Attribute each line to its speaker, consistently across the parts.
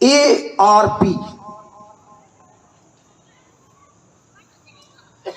Speaker 1: ARP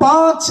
Speaker 1: 5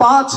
Speaker 1: 5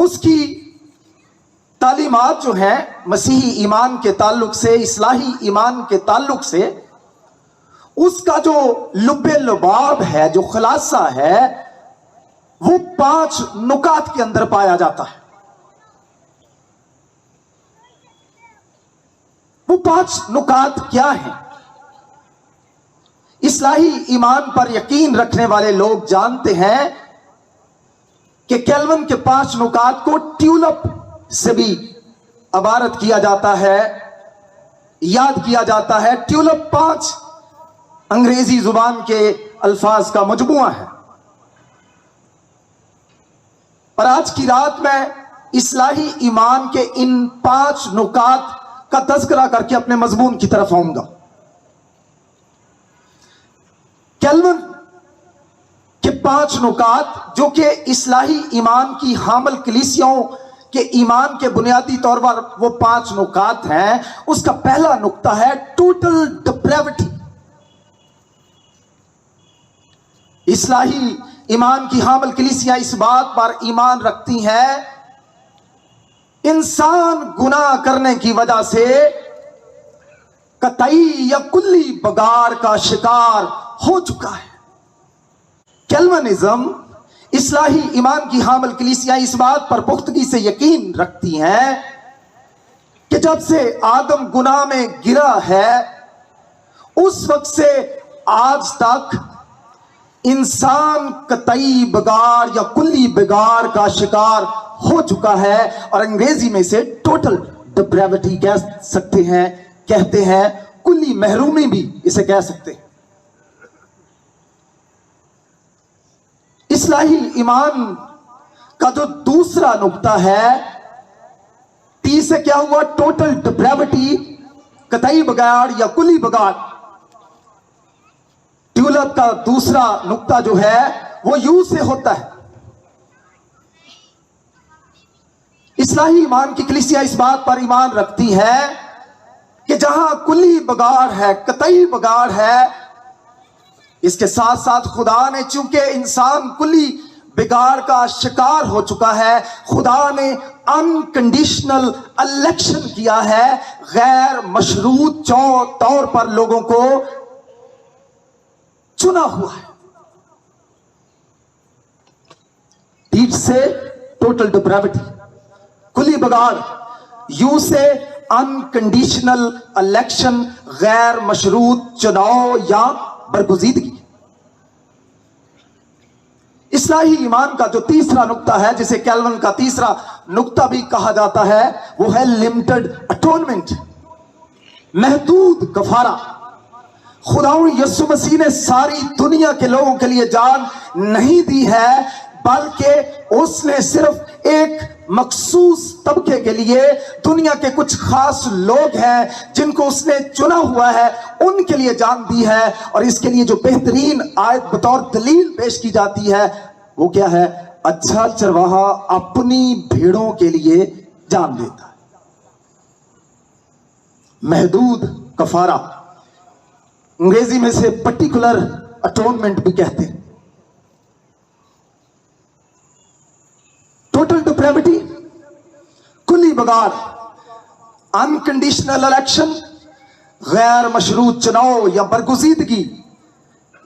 Speaker 1: اس کی تعلیمات جو ہیں مسیحی ایمان کے تعلق سے، اصلاحی ایمان کے تعلق سے، اس کا جو لب لباب ہے، جو خلاصہ ہے، وہ 5 نکات کے اندر پایا جاتا ہے۔ وہ 5 نکات کیا ہیں؟ اصلاحی ایمان پر یقین رکھنے والے لوگ جانتے ہیں کہ کیلون کے 5 نکات کو ٹیولپ سے بھی عبارت کیا جاتا ہے، یاد کیا جاتا ہے۔ ٹیولپ 5 انگریزی زبان کے الفاظ کا مجموعہ ہے، اور آج کی رات میں اصلاحی ایمان کے ان 5 نکات کا تذکرہ کر کے اپنے مضمون کی طرف آؤں گا۔ کیلون کے 5 نکات جو کہ اصلاحی ایمان کی حامل کلیسیاؤں کے ایمان کے بنیادی طور پر وہ 5 نکات ہیں۔ اس کا پہلا نقطہ ہے ٹوٹل ڈپریوٹی۔ اصلاحی ایمان کی حامل کلیسیاں اس بات پر ایمان رکھتی ہیں انسان گناہ کرنے کی وجہ سے قطعی یا کلی بگاڑ کا شکار ہو چکا ہے۔ کیلونزم، اصلاحی ایمان کی حامل کلیسیاں اس بات پر پختگی سے یقین رکھتی ہیں کہ جب سے آدم گناہ میں گرا ہے، اس وقت سے آج تک انسان قطعی بگاڑ یا کلی بگاڑ کا شکار ہو چکا ہے، اور انگریزی میں سے ٹوٹل ڈپریوٹی کہہ سکتے ہیں، کہتے ہیں، کلی محرومی بھی اسے کہہ سکتے ہیں۔ اصلاحی ایمان کا جو دوسرا نقطہ ہے، ٹی سے کیا ہوا؟ ٹوٹل ڈپریوٹی، قطعی بگاڑ یا کلی بگاڑ۔ ٹیولپ کا دوسرا نقطہ جو ہے وہ یو سے ہوتا ہے۔ اصلاحی ایمان کی کلیسیا اس بات پر ایمان رکھتی ہے کہ جہاں کلی بگاڑ ہے، قطعی بگاڑ ہے، اس کے ساتھ ساتھ خدا نے چونکہ انسان کلی بگاڑ کا شکار ہو چکا ہے، خدا نے انکنڈیشنل الیکشن کیا ہے، غیر مشروط طور پر لوگوں کو چنا ہوا ہے۔ ٹی سے ٹوٹل ڈپریوٹی، کلی بگاڑ، یو سے انکنڈیشنل الیکشن، غیر مشروط چناؤ یا برگزیدگی۔ اصلاحی ایمان کا جو تیسرا نقطہ ہے، جسے کیلون کا تیسرا نقطہ بھی کہا جاتا ہے، وہ ہے لمیٹڈ اٹونمنٹ، محدود کفارہ۔ خداوند یسوع مسیح نے ساری دنیا کے لوگوں کے لیے جان نہیں دی ہے، بلکہ اس نے صرف ایک مخصوص طبقے کے لیے، دنیا کے کچھ خاص لوگ ہیں جن کو اس نے چنا ہوا ہے، ان کے لیے جان دی ہے۔ اور اس کے لیے جو بہترین آیت بطور دلیل پیش کی جاتی ہے وہ کیا ہے؟ اچھا چرواہا اپنی بھیڑوں کے لیے جان دیتا ہے۔ محدود کفارہ، انگریزی میں سے پرٹیکولر اٹونمنٹ بھی کہتے ہیں۔ ٹوٹل ڈپریوٹی، کلی بگاڑ، انکنڈیشنل الیکشن، غیر مشروط چناؤ یا برگزیدگی،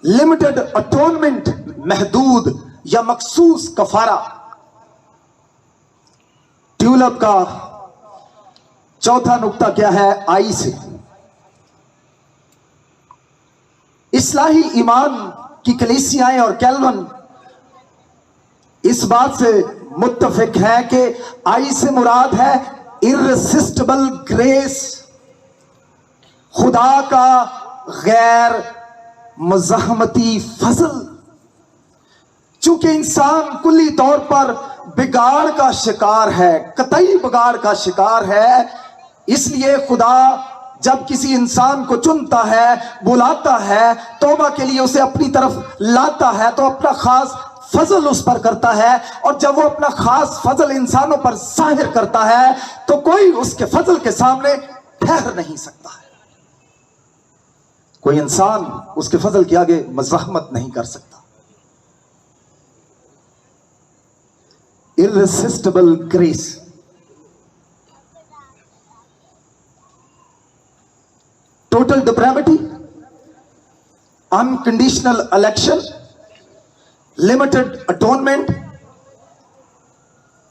Speaker 1: لمیٹڈ اٹونمنٹ، محدود یا مخصوص کفارہ۔ ٹیولپ کا چوتھا نقطہ کیا ہے؟ آئی سے۔ اصلاحی ایمان کی کلیسیاں اور کیلون اس بات سے متفق ہے کہ آئی سے مراد ہے ارریسسٹیبل گریس، خدا کا غیر مزاحمتی فضل۔ چونکہ انسان کلی طور پر بگاڑ کا شکار ہے، قطعی بگاڑ کا شکار ہے، اس لیے خدا جب کسی انسان کو چنتا ہے، بلاتا ہے، توبہ کے لیے اسے اپنی طرف لاتا ہے، تو اپنا خاص فضل اس پر کرتا ہے، اور جب وہ اپنا خاص فضل انسانوں پر ظاہر کرتا ہے تو کوئی اس کے فضل کے سامنے ٹھہر نہیں سکتا ہے۔ کوئی انسان اس کے فضل کے آگے مزاحمت نہیں کر سکتا۔ irresistible grace. Total depravity, unconditional election, limited atonement,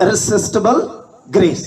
Speaker 1: irresistible grace.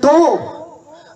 Speaker 1: 2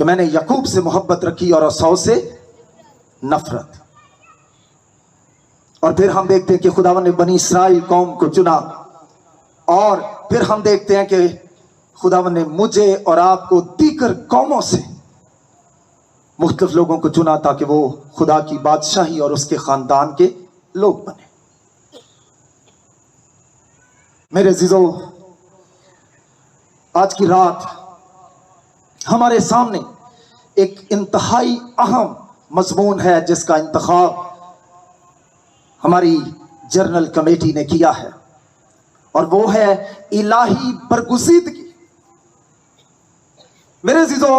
Speaker 1: کہ میں نے یعقوب سے محبت رکھی اور اسو سے نفرت. اور پھر ہم دیکھتے ہیں کہ خداوند نے بنی اسرائیل قوم کو چنا, اور پھر ہم دیکھتے ہیں کہ خداوند نے مجھے اور آپ کو دیگر قوموں سے مختلف لوگوں کو چنا تاکہ وہ خدا کی بادشاہی اور اس کے خاندان کے لوگ بنے. میرے عزیزو, آج کی رات ہمارے سامنے ایک انتہائی اہم مضمون ہے جس کا انتخاب ہماری جنرل کمیٹی نے کیا ہے, اور وہ ہے الہی برگزیدگی. میرے عزیزو,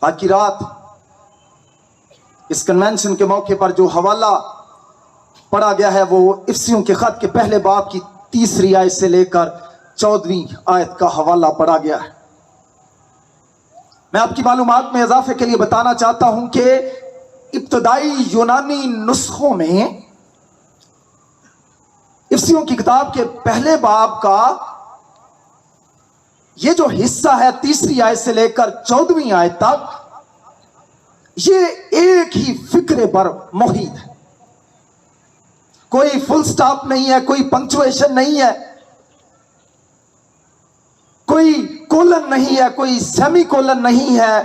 Speaker 1: آج کی رات اس کنونشن کے موقع پر جو حوالہ پڑھا گیا ہے وہ افسیوں کے خط کے پہلے باب کی 3 آیت سے لے کر 14 آیت کا حوالہ پڑھا گیا ہے. میں آپ کی معلومات میں اضافے کے لیے بتانا چاہتا ہوں کہ ابتدائی یونانی نسخوں میں افسیوں کی کتاب کے پہلے باب کا یہ جو حصہ ہے 3 آیت سے لے کر 14 آیت تک, یہ ایک ہی فکرے پر محیط ہے. کوئی فل سٹاپ نہیں ہے, کوئی پنکچویشن نہیں ہے, کوئی کولن نہیں ہے, کوئی سیمی کولن نہیں ہے.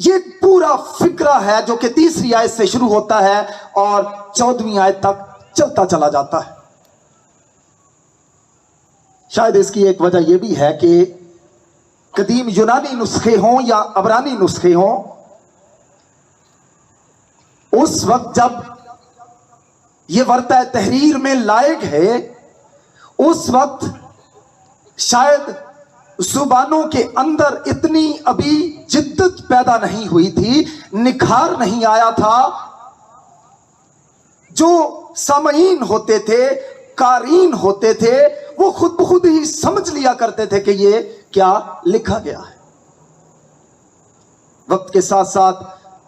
Speaker 1: یہ پورا فکرہ ہے جو کہ 3 آیت سے شروع ہوتا ہے اور 14 آیت تک چلتا چلا جاتا ہے. شاید اس کی ایک وجہ یہ بھی ہے کہ قدیم یونانی نسخے ہوں یا عبرانی نسخے ہوں, اس وقت جب یہ ورثہ تحریر میں لائے گئے اس وقت شاید زبانوں کے اندر اتنی ابھی جدت پیدا نہیں ہوئی تھی, نکھار نہیں آیا تھا. جو سامعین ہوتے تھے, قارئین ہوتے تھے, وہ خود بخود ہی سمجھ لیا کرتے تھے کہ یہ کیا لکھا گیا ہے. وقت کے ساتھ ساتھ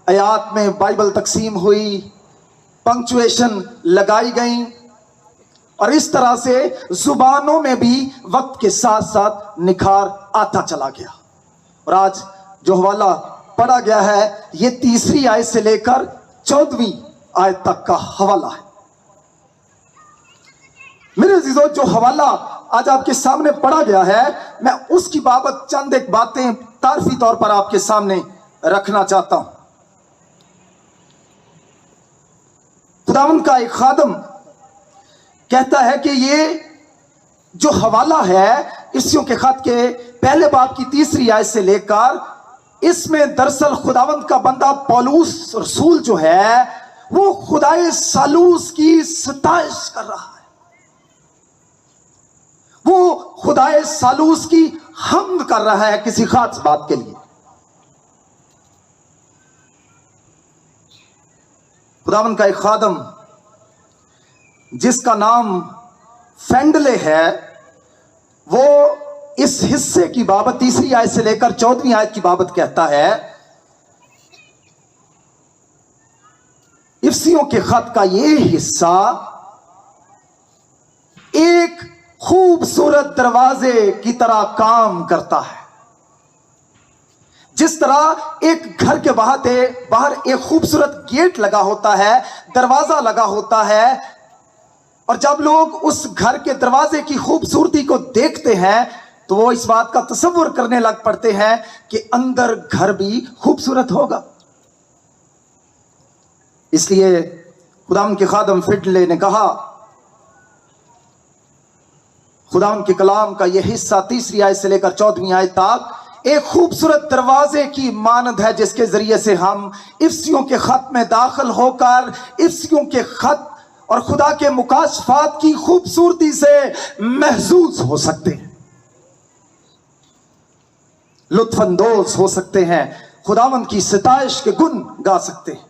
Speaker 1: آیات میں بائبل تقسیم ہوئی, پنکچویشن لگائی گئیں, اور اس طرح سے زبانوں میں بھی وقت کے ساتھ ساتھ نکھار آتا چلا گیا. اور آج جو حوالہ پڑھا گیا ہے یہ 3 آیت سے لے کر 14 آیت تک کا حوالہ ہے. میرے عزیزو, جو حوالہ آج آپ کے سامنے پڑھا گیا ہے, میں اس کی بابت چند ایک باتیں تعارفی طور پر آپ کے سامنے رکھنا چاہتا ہوں. خداوند کا ایک خادم کہتا ہے کہ یہ جو حوالہ ہے افسیوں کے خط کے پہلے باب کی 3 آیت سے لے کر, اس میں دراصل خداوند کا بندہ پولس رسول جو ہے وہ خدائے ثالوث کی ستائش کر رہا ہے. وہ خدائے ثالوث کی حمد کر رہا ہے کسی خاص بات کے لیے. خداوند کا ایک خادم جس کا نام فینڈلے ہے, وہ اس حصے کی بابت 3 آیت سے لے کر 14 آیت کی بابت کہتا ہے, افسیوں کے خط کا یہ حصہ ایک خوبصورت دروازے کی طرح کام کرتا ہے. جس طرح ایک گھر کے باہر ایک خوبصورت گیٹ لگا ہوتا ہے, دروازہ لگا ہوتا ہے, اور جب لوگ اس گھر کے دروازے کی خوبصورتی کو دیکھتے ہیں تو وہ اس بات کا تصور کرنے لگ پڑتے ہیں کہ اندر گھر بھی خوبصورت ہوگا. اس لیے خداوند کے خادم فینڈلے نے کہا, خداوند کے کلام کا یہ حصہ 3 آیت سے لے کر 14 آیت تک ایک خوبصورت دروازے کی مانند ہے جس کے ذریعے سے ہم افسیوں کے خط میں داخل ہو کر افسیوں کے خط اور خدا کے مکاشفات کی خوبصورتی سے محظوظ ہو سکتے ہیں, لطف اندوز ہو سکتے ہیں, خداوند کی ستائش کے گن گا سکتے ہیں.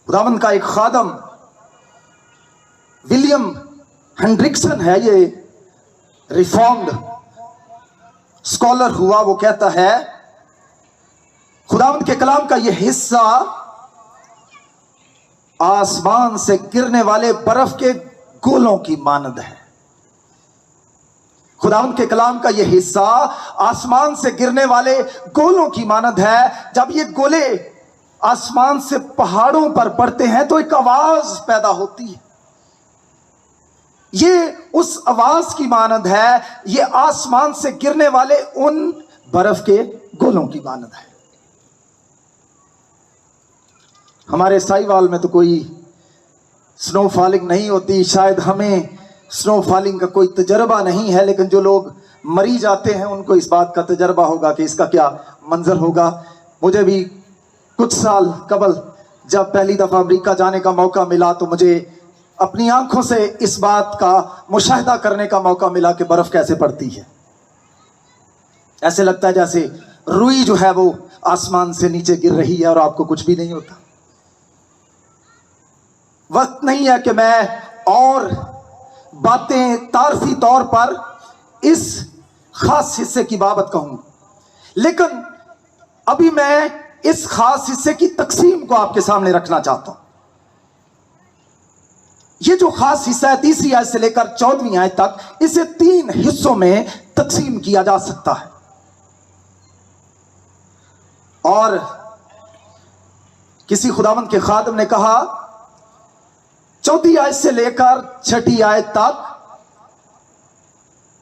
Speaker 1: خداوند کا ایک خادم ولیم ہینڈرکسن ہے, یہ ریفارمڈ اسکالر ہوا. وہ کہتا ہے خداوند کے کلام کا یہ حصہ آسمان سے گرنے والے برف کے گولوں کی مانند ہے. خداوند کے کلام کا یہ حصہ آسمان سے گرنے والے گولوں کی مانند ہے. جب یہ گولے آسمان سے پہاڑوں پر پڑتے ہیں تو ایک آواز پیدا ہوتی ہے. یہ اس آواز کی مانند ہے. یہ آسمان سے گرنے والے ان برف کے گولوں کی مانند ہے. ہمارے سائیوال میں تو کوئی سنو فالنگ نہیں ہوتی، شاید ہمیں سنو فالنگ کا کوئی تجربہ نہیں ہے، لیکن جو لوگ مری جاتے ہیں ان کو اس بات کا تجربہ ہوگا کہ اس کا کیا منظر ہوگا. مجھے بھی کچھ سال قبل جب پہلی دفعہ امریکہ جانے کا موقع ملا تو مجھے اپنی آنکھوں سے اس بات کا مشاہدہ کرنے کا موقع ملا کہ برف کیسے پڑتی ہے. ایسے لگتا ہے جیسے روئی جو ہے وہ آسمان سے نیچے گر رہی ہے اور آپ کو کچھ بھی نہیں ہوتا. وقت نہیں ہے کہ میں اور باتیں تعارفی طور پر اس خاص حصے کی بابت کہوں، لیکن ابھی میں اس خاص حصے کی تقسیم کو آپ کے سامنے رکھنا چاہتا ہوں. یہ جو خاص حصہ ہے 3 آیت سے لے کر 14 آیت تک، اسے 3 حصوں میں تقسیم کیا جا سکتا ہے. اور کسی خداوند کے خادم نے کہا 4 آیت سے لے کر 6 آیت تک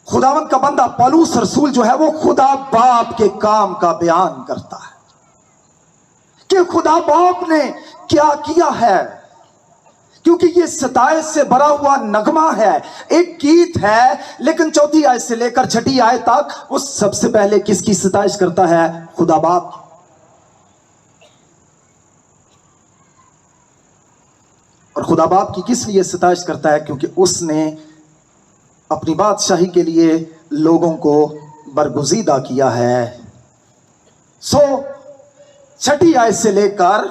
Speaker 1: خداوند کا بندہ پولس رسول جو ہے وہ خدا باپ کے کام کا بیان کرتا ہے کہ خدا باپ نے کیا کیا ہے. کیونکہ یہ ستائش سے بھرا ہوا نغمہ ہے، ایک گیت ہے، لیکن 4 آیت سے لے کر 6 آیت تک وہ سب سے پہلے کس کی ستائش کرتا ہے؟ خدا باپ کی. اور خدا باپ کی کس لیے ستائش کرتا ہے؟ کیونکہ اس نے اپنی بادشاہی کے لیے لوگوں کو برگزیدہ کیا ہے. 6 آیت سے لے کر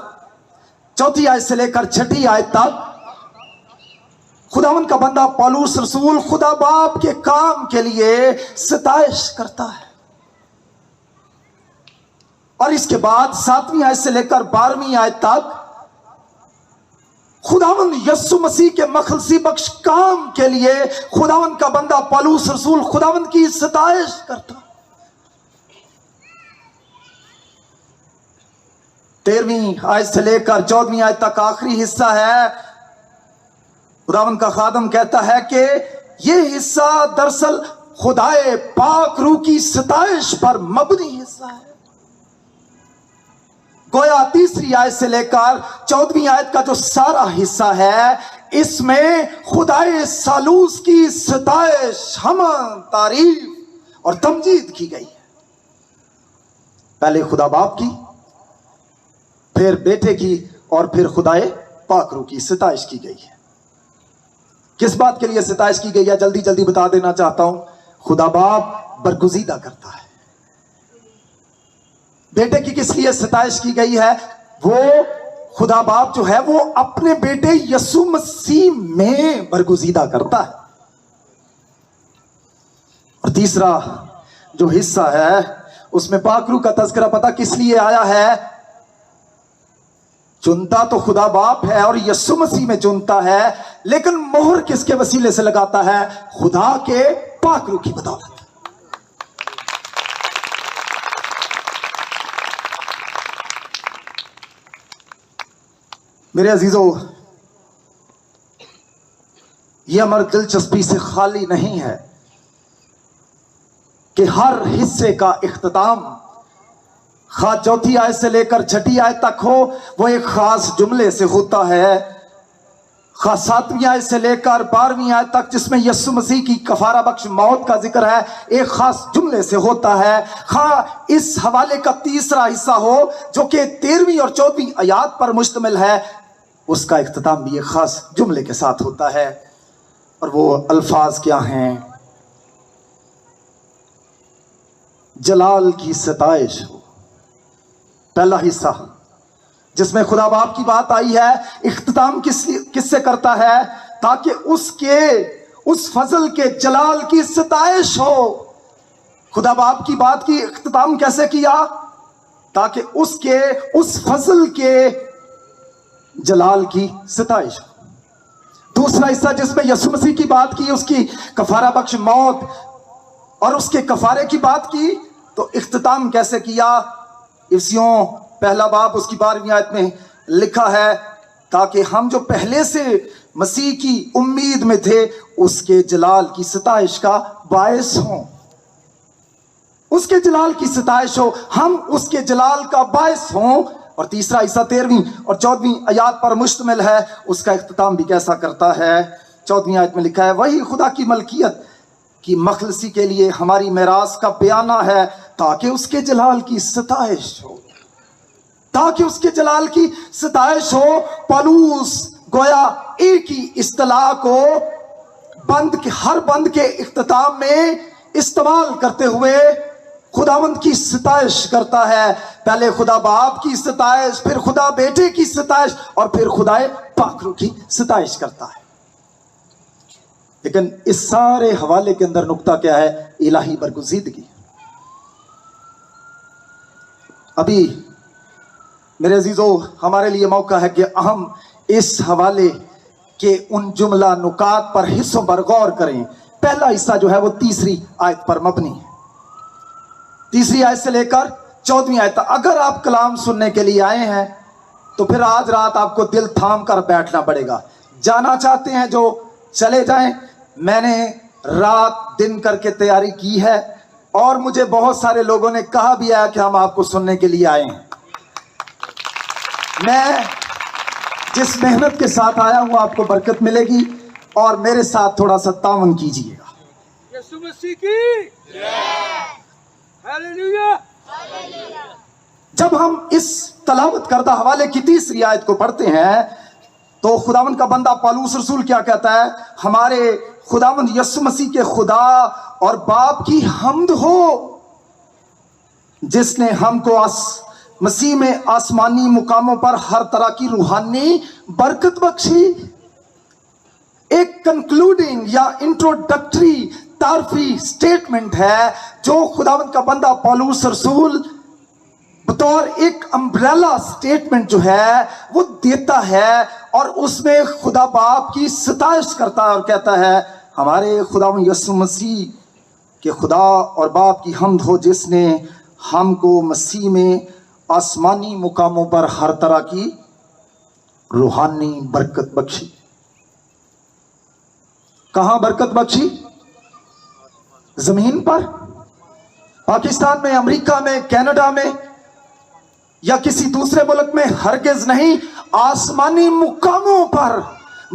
Speaker 1: 4 آیت سے لے کر 6 آیت تک خداوند کا بندہ پولس رسول خدا باپ کے کام کے لیے ستائش کرتا ہے. اور اس کے بعد 7 آیت سے لے کر 12 آیت تک خداوند یسوع مسیح کے مخلصی بخش کام کے لیے خداوند کا بندہ پولس رسول خداوند کی ستائش کرتا. 13 آیت سے لے کر 14 آیت تک آخری حصہ ہے. خداوند کا خادم کہتا ہے کہ یہ حصہ دراصل خدائے پاک روح کی ستائش پر مبنی حصہ ہے. گویا 3 آیت سے لے کر 14 آیت کا جو سارا حصہ ہے اس میں خدائے ثالوث کی ستائش، حمد، تعریف اور تمجید کی گئی ہے. پہلے خدا باپ کی، پھر بیٹے کی، اور پھر خدائے پاک روح کی ستائش کی گئی ہے. کس بات کے لیے ستائش کی گئی ہے؟ جلدی جلدی بتا دینا چاہتا ہوں. خدا باپ برگزیدہ کرتا ہے. بیٹے کی کس لیے ستائش کی گئی ہے؟ وہ خدا باپ جو ہے وہ اپنے بیٹے یسوع مسیح میں برگزیدہ کرتا ہے. اور تیسرا جو حصہ ہے اس میں پاک روح کا تذکرہ پتہ کس لیے آیا ہے؟ چنتا تو خدا باپ ہے اور یسوع مسیح میں چنتا ہے، لیکن مہر کس کے وسیلے سے لگاتا ہے؟ خدا کے پاک روح کی بدولت. میرے عزیزو، یہ امر دلچسپی سے خالی نہیں ہے کہ ہر حصے کا اختتام خواہ 4 آیت سے لے کر 6 آیت تک ہو وہ ایک خاص جملے سے ہوتا ہے، خواہ 7 آیت سے لے کر 12 آیت تک جس میں یسوع مسیح کی کفارہ بخش موت کا ذکر ہے ایک خاص جملے سے ہوتا ہے، خواہ اس حوالے کا تیسرا حصہ ہو جو کہ 13 اور 14 آیات پر مشتمل ہے، اس کا اختتام بھی ایک خاص جملے کے ساتھ ہوتا ہے. اور وہ الفاظ کیا ہیں؟ جلال کی ستائش ہو. پہلا حصہ جس میں خدا باپ کی بات آئی ہے، اختتام کس سے کرتا ہے؟ تاکہ اس فضل کے جلال کی ستائش ہو. خدا باپ کی بات کی اختتام کیسے کیا؟ تاکہ اس فضل کے جلال کی ستائش ہو. دوسرا حصہ جس میں یسوع مسیح کی بات کی، اس کی کفارہ بخش موت اور اس کے کفارے کی بات کی تو اختتام کیسے کیا؟ افسیوں پہلا باب اس کی 12ویں آیت میں لکھا ہے تاکہ ہم جو پہلے سے مسیح کی امید میں تھے اس کے جلال کی ستائش کا باعث ہوں. اس کے جلال کی ستائش ہو، ہم اس کے جلال کا باعث ہوں. اور تیسرا حصہ 13ویں اور 14ویں آیات پر مشتمل ہے. اس کا اختتام بھی کیسا کرتا ہے؟ 14ویں آیت میں لکھا ہے وہی خدا کی ملکیت کی مخلصی کے لیے ہماری میراث کا بیانہ ہے تاکہ اس کے جلال کی ستائش ہو، تاکہ اس کے جلال کی ستائش ہو. پالوس گویا ایک ہی اصطلاح کو ہر بند کے اختتام میں استعمال کرتے ہوئے خداوند کی ستائش کرتا ہے. پہلے خدا باپ کی ستائش، پھر خدا بیٹے کی ستائش، اور پھر خدا پاک روح کی ستائش کرتا ہے. لیکن اس سارے حوالے کے اندر نقطہ کیا ہے؟ الہی برگزیدگی. ابھی میرے عزیزو ہمارے لیے موقع ہے کہ ہم اس حوالے کے ان جملہ نکات پر حصوں پر غور کریں. پہلا حصہ جو ہے وہ 3 آیت پر مبنی ہے. 3 آیت سے لے کر 14ویں آیت تک. اگر آپ کلام سننے کے لیے آئے ہیں تو پھر آج رات آپ کو دل تھام کر بیٹھنا پڑے گا. جانا چاہتے ہیں جو چلے جائیں. میں نے رات دن کر کے تیاری کی ہے اور مجھے بہت سارے لوگوں نے کہا بھی ہے کہ ہم آپ کو سننے کے لیے آئے ہیں. میں جس محنت کے ساتھ آیا ہوں آپ کو برکت ملے گی اور میرے ساتھ تھوڑا سا تعاون کیجیے گا.
Speaker 2: یسوع مسیح کی ہاللویا.
Speaker 1: جب ہم اس تلاوت کردہ حوالے کی 3 آیت کو پڑھتے ہیں تو خداوند کا بندہ پالوس رسول کیا کہتا ہے؟ ہمارے خداوند یسوع مسیح کے خدا اور باپ کی حمد ہو جس نے ہم کو مسیح میں آسمانی مقاموں پر ہر طرح کی روحانی برکت بخشی. ایک کنکلوڈنگ یا انٹروڈکٹری تعارفی سٹیٹمنٹ ہے جو خداوند کا بندہ پالوس رسول بطور ایک امبریلا سٹیٹمنٹ جو ہے وہ دیتا ہے اور اس میں خدا باپ کی ستائش کرتا ہے اور کہتا ہے ہمارے خداوند یسوع مسیح کے خدا اور باپ کی حمد ہو جس نے ہم کو مسیح میں آسمانی مقاموں پر ہر طرح کی روحانی برکت بخشی. کہاں برکت بخشی؟ زمین پر، پاکستان میں، امریکہ میں، کینیڈا میں یا کسی دوسرے ملک میں؟ ہرگز نہیں. آسمانی مقاموں پر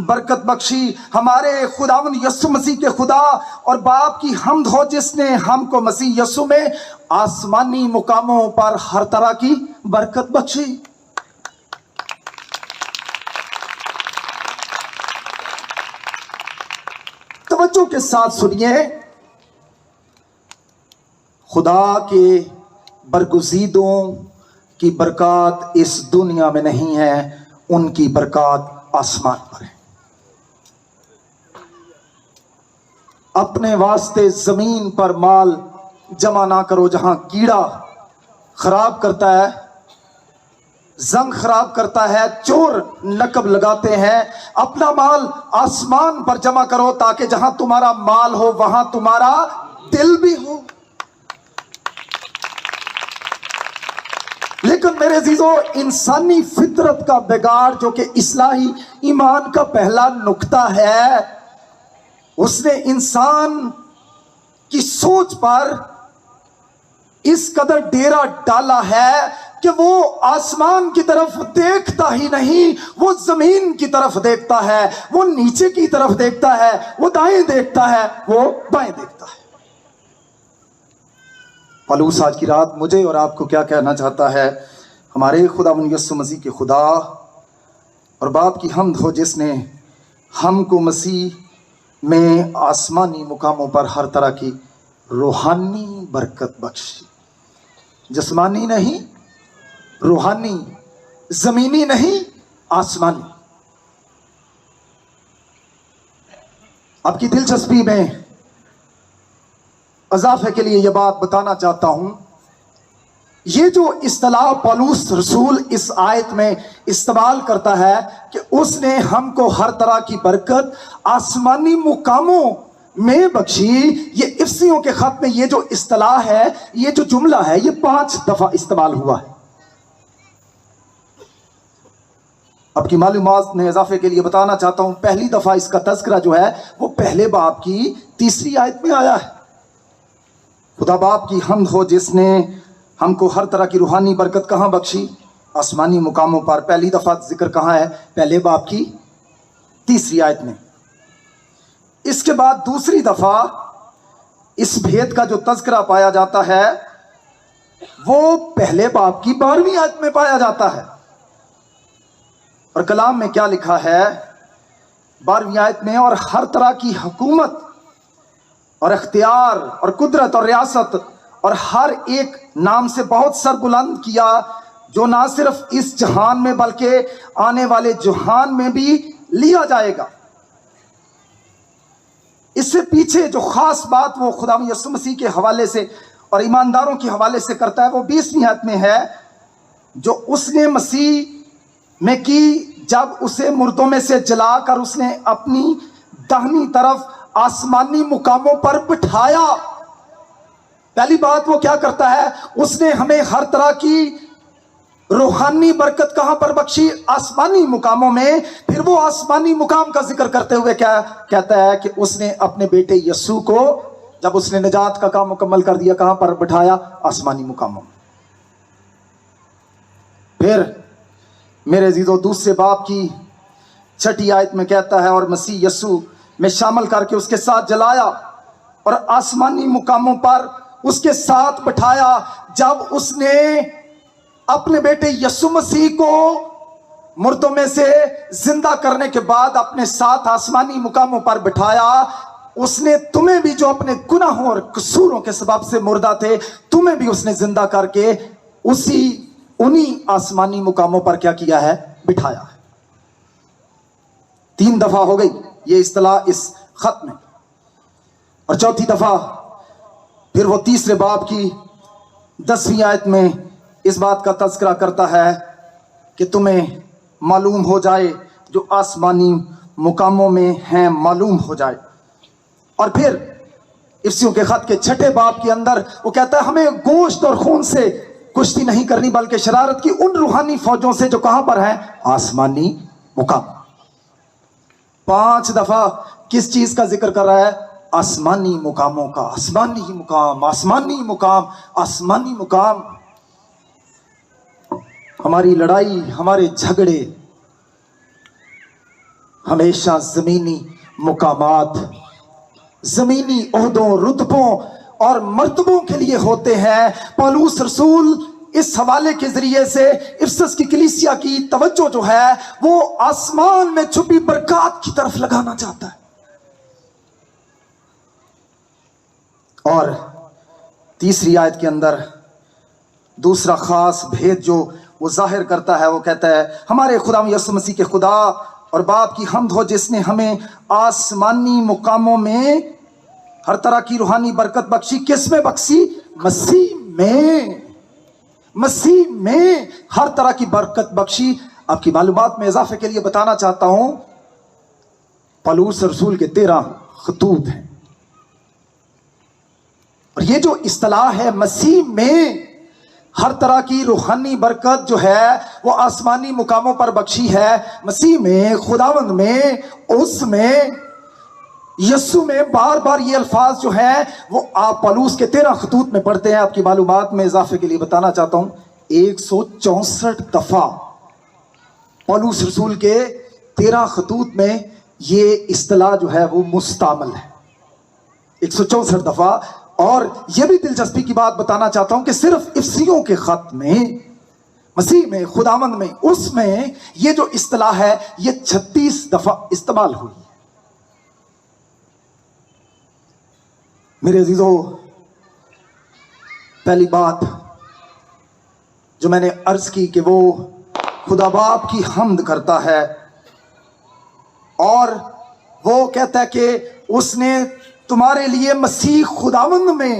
Speaker 1: برکت بخشی. ہمارے خداوند یسوع مسیح کے خدا اور باپ کی حمد ہو جس نے ہم کو مسیح یسوع میں آسمانی مقاموں پر ہر طرح کی برکت بخشی. توجہ کے ساتھ سنیے. خدا کے برگزیدوں کی برکات اس دنیا میں نہیں ہے، ان کی برکات آسمان پر ہے. اپنے واسطے زمین پر مال جمع نہ کرو جہاں کیڑا خراب کرتا ہے، زنگ خراب کرتا ہے، چور نقب لگاتے ہیں. اپنا مال آسمان پر جمع کرو تاکہ جہاں تمہارا مال ہو وہاں تمہارا دل بھی ہو. لیکن میرے عزیزو انسانی فطرت کا بگاڑ جو کہ اصلاحی ایمان کا پہلا نقطہ ہے، اس نے انسان کی سوچ پر اس قدر ڈیرا ڈالا ہے کہ وہ آسمان کی طرف دیکھتا ہی نہیں، وہ زمین کی طرف دیکھتا ہے، وہ نیچے کی طرف دیکھتا ہے، وہ دائیں دیکھتا ہے، وہ بائیں دیکھتا ہے. پالوس آج کی رات مجھے اور آپ کو کیا کہنا چاہتا ہے؟ ہمارے خداوند یسوع مسیح کے خدا اور باپ کی حمد ہو جس نے ہم کو مسیح میں آسمانی مقاموں پر ہر طرح کی روحانی برکت بخشی. جسمانی نہیں، روحانی، زمینی نہیں، آسمانی. آپ کی دلچسپی میں اضافے کے لیے یہ بات بتانا چاہتا ہوں، یہ جو اصطلاح پالوس رسول اس آیت میں استعمال کرتا ہے کہ اس نے ہم کو ہر طرح کی برکت آسمانی مقاموں میں بخشی، یہ افسیوں کے خط میں یہ جو اصطلاح ہے، یہ جو جملہ ہے، یہ 5 دفعہ استعمال ہوا ہے۔ اب کی معلومات میں اضافے کے لیے بتانا چاہتا ہوں، پہلی دفعہ اس کا تذکرہ جو ہے وہ پہلے باب کی 3 آیت میں آیا ہے۔ خدا باپ کی حمد ہو جس نے ہم کو ہر طرح کی روحانی برکت کہاں بخشی؟ آسمانی مقاموں پر۔ پہلی دفعہ ذکر کہاں ہے؟ پہلے باب کی 3 آیت میں۔ اس کے بعد دوسری دفعہ اس بھید کا جو تذکرہ پایا جاتا ہے وہ پہلے باب کی 12ویں آیت میں پایا جاتا ہے۔ اور کلام میں کیا لکھا ہے 12ویں آیت میں؟ اور ہر طرح کی حکومت اور اختیار اور قدرت اور ریاست اور ہر ایک نام سے بہت سر بلند کیا، جو نہ صرف اس جہان میں بلکہ آنے والے جہان میں بھی لیا جائے گا۔ اس سے پیچھے جو خاص بات وہ خدا یسوع مسیح کے حوالے سے اور ایمانداروں کے حوالے سے کرتا ہے وہ 20ویں آیت میں ہے، جو اس نے مسیح میں کی جب اسے مردوں میں سے جلا کر اس نے اپنی داہنی طرف آسمانی مقاموں پر بٹھایا۔ پہلی بات وہ کیا کرتا ہے؟ اس نے ہمیں ہر طرح کی روحانی برکت کہاں پر بخشی؟ آسمانی مقاموں میں۔ پھر وہ آسمانی مقام کا ذکر کرتے ہوئے کیا کہتا ہے کہ اس نے اپنے بیٹے یسوع کو جب اس نے نجات کا کام مکمل کر دیا کہاں پر بٹھایا؟ آسمانی مقاموں میں۔ پھر میرے عزیزو دوسرے باب کی 6 آیت میں کہتا ہے اور مسیح یسوع میں شامل کر کے اس کے ساتھ جلایا اور آسمانی مقاموں پر اس کے ساتھ بٹھایا، جب اس نے اپنے بیٹے یسوع مسیح کو مردوں میں سے زندہ کرنے کے بعد اپنے ساتھ آسمانی مقاموں پر بٹھایا۔ اس نے تمہیں بھی جو اپنے گناہوں اور قصوروں کے سبب سے مردہ تھے، تمہیں بھی اس نے زندہ کر کے انہی آسمانی مقاموں پر کیا کیا ہے؟ بٹھایا ہے۔ 3 دفعہ ہو گئی یہ اصطلاح اس خط میں، اور چوتھی دفعہ پھر وہ تیسرے باب کی 10ویں آیت میں اس بات کا تذکرہ کرتا ہے کہ تمہیں معلوم ہو جائے جو آسمانی مقاموں میں ہیں، معلوم ہو جائے۔ اور پھر افسیوں کے خط کے 6 باب کے اندر وہ کہتا ہے ہمیں گوشت اور خون سے کشتی نہیں کرنی بلکہ شرارت کی ان روحانی فوجوں سے جو کہاں پر ہیں؟ آسمانی مقام۔ 5 دفعہ کس چیز کا ذکر کر رہا ہے؟ آسمانی مقاموں کا۔ آسمانی مقام، آسمانی مقام، آسمانی مقام۔ ہماری لڑائی، ہمارے جھگڑے ہمیشہ زمینی مقامات، زمینی عہدوں، رتبوں اور مرتبوں کے لیے ہوتے ہیں۔ پولس رسول اس حوالے کے ذریعے سے افسس کی کلیسیا کی توجہ جو ہے وہ آسمان میں چھپی برکات کی طرف لگانا چاہتا ہے۔ اور تیسری آیت کے اندر دوسرا خاص بھید جو وہ ظاہر کرتا ہے، وہ کہتا ہے ہمارے خدا یسوع مسیح کے خدا اور باپ کی حمد ہو جس نے ہمیں آسمانی مقاموں میں ہر طرح کی روحانی برکت بخشی۔ کس میں بخشی؟ مسیح میں۔ مسیح میں ہر طرح کی برکت بخشی۔ آپ کی معلومات میں اضافے کے لیے بتانا چاہتا ہوں پولس رسول کے 13 خطوط ہیں، اور یہ جو اصطلاح ہے مسیح میں ہر طرح کی روحانی برکت جو ہے وہ آسمانی مقاموں پر بخشی ہے، مسیح میں، خداوند میں، اس میں، یسوع میں، بار بار یہ الفاظ جو ہیں وہ آپ پولس کے 13 خطوط میں پڑھتے ہیں۔ آپ کی معلومات میں اضافے کے لیے بتانا چاہتا ہوں 164 دفعہ پولس رسول کے 13 خطوط میں یہ اصطلاح جو ہے وہ مستعمل ہے، 164 دفعہ۔ اور یہ بھی دلچسپی کی بات بتانا چاہتا ہوں کہ صرف افسیوں کے خط میں، مسیح میں، خداوند میں، اس میں یہ جو اصطلاح ہے یہ 36 دفعہ استعمال ہوئی ہے۔ میرے عزیزو، پہلی بات جو میں نے عرض کی کہ وہ خدا باپ کی حمد کرتا ہے اور وہ کہتا ہے کہ اس نے تمہارے لیے مسیح خداوند میں،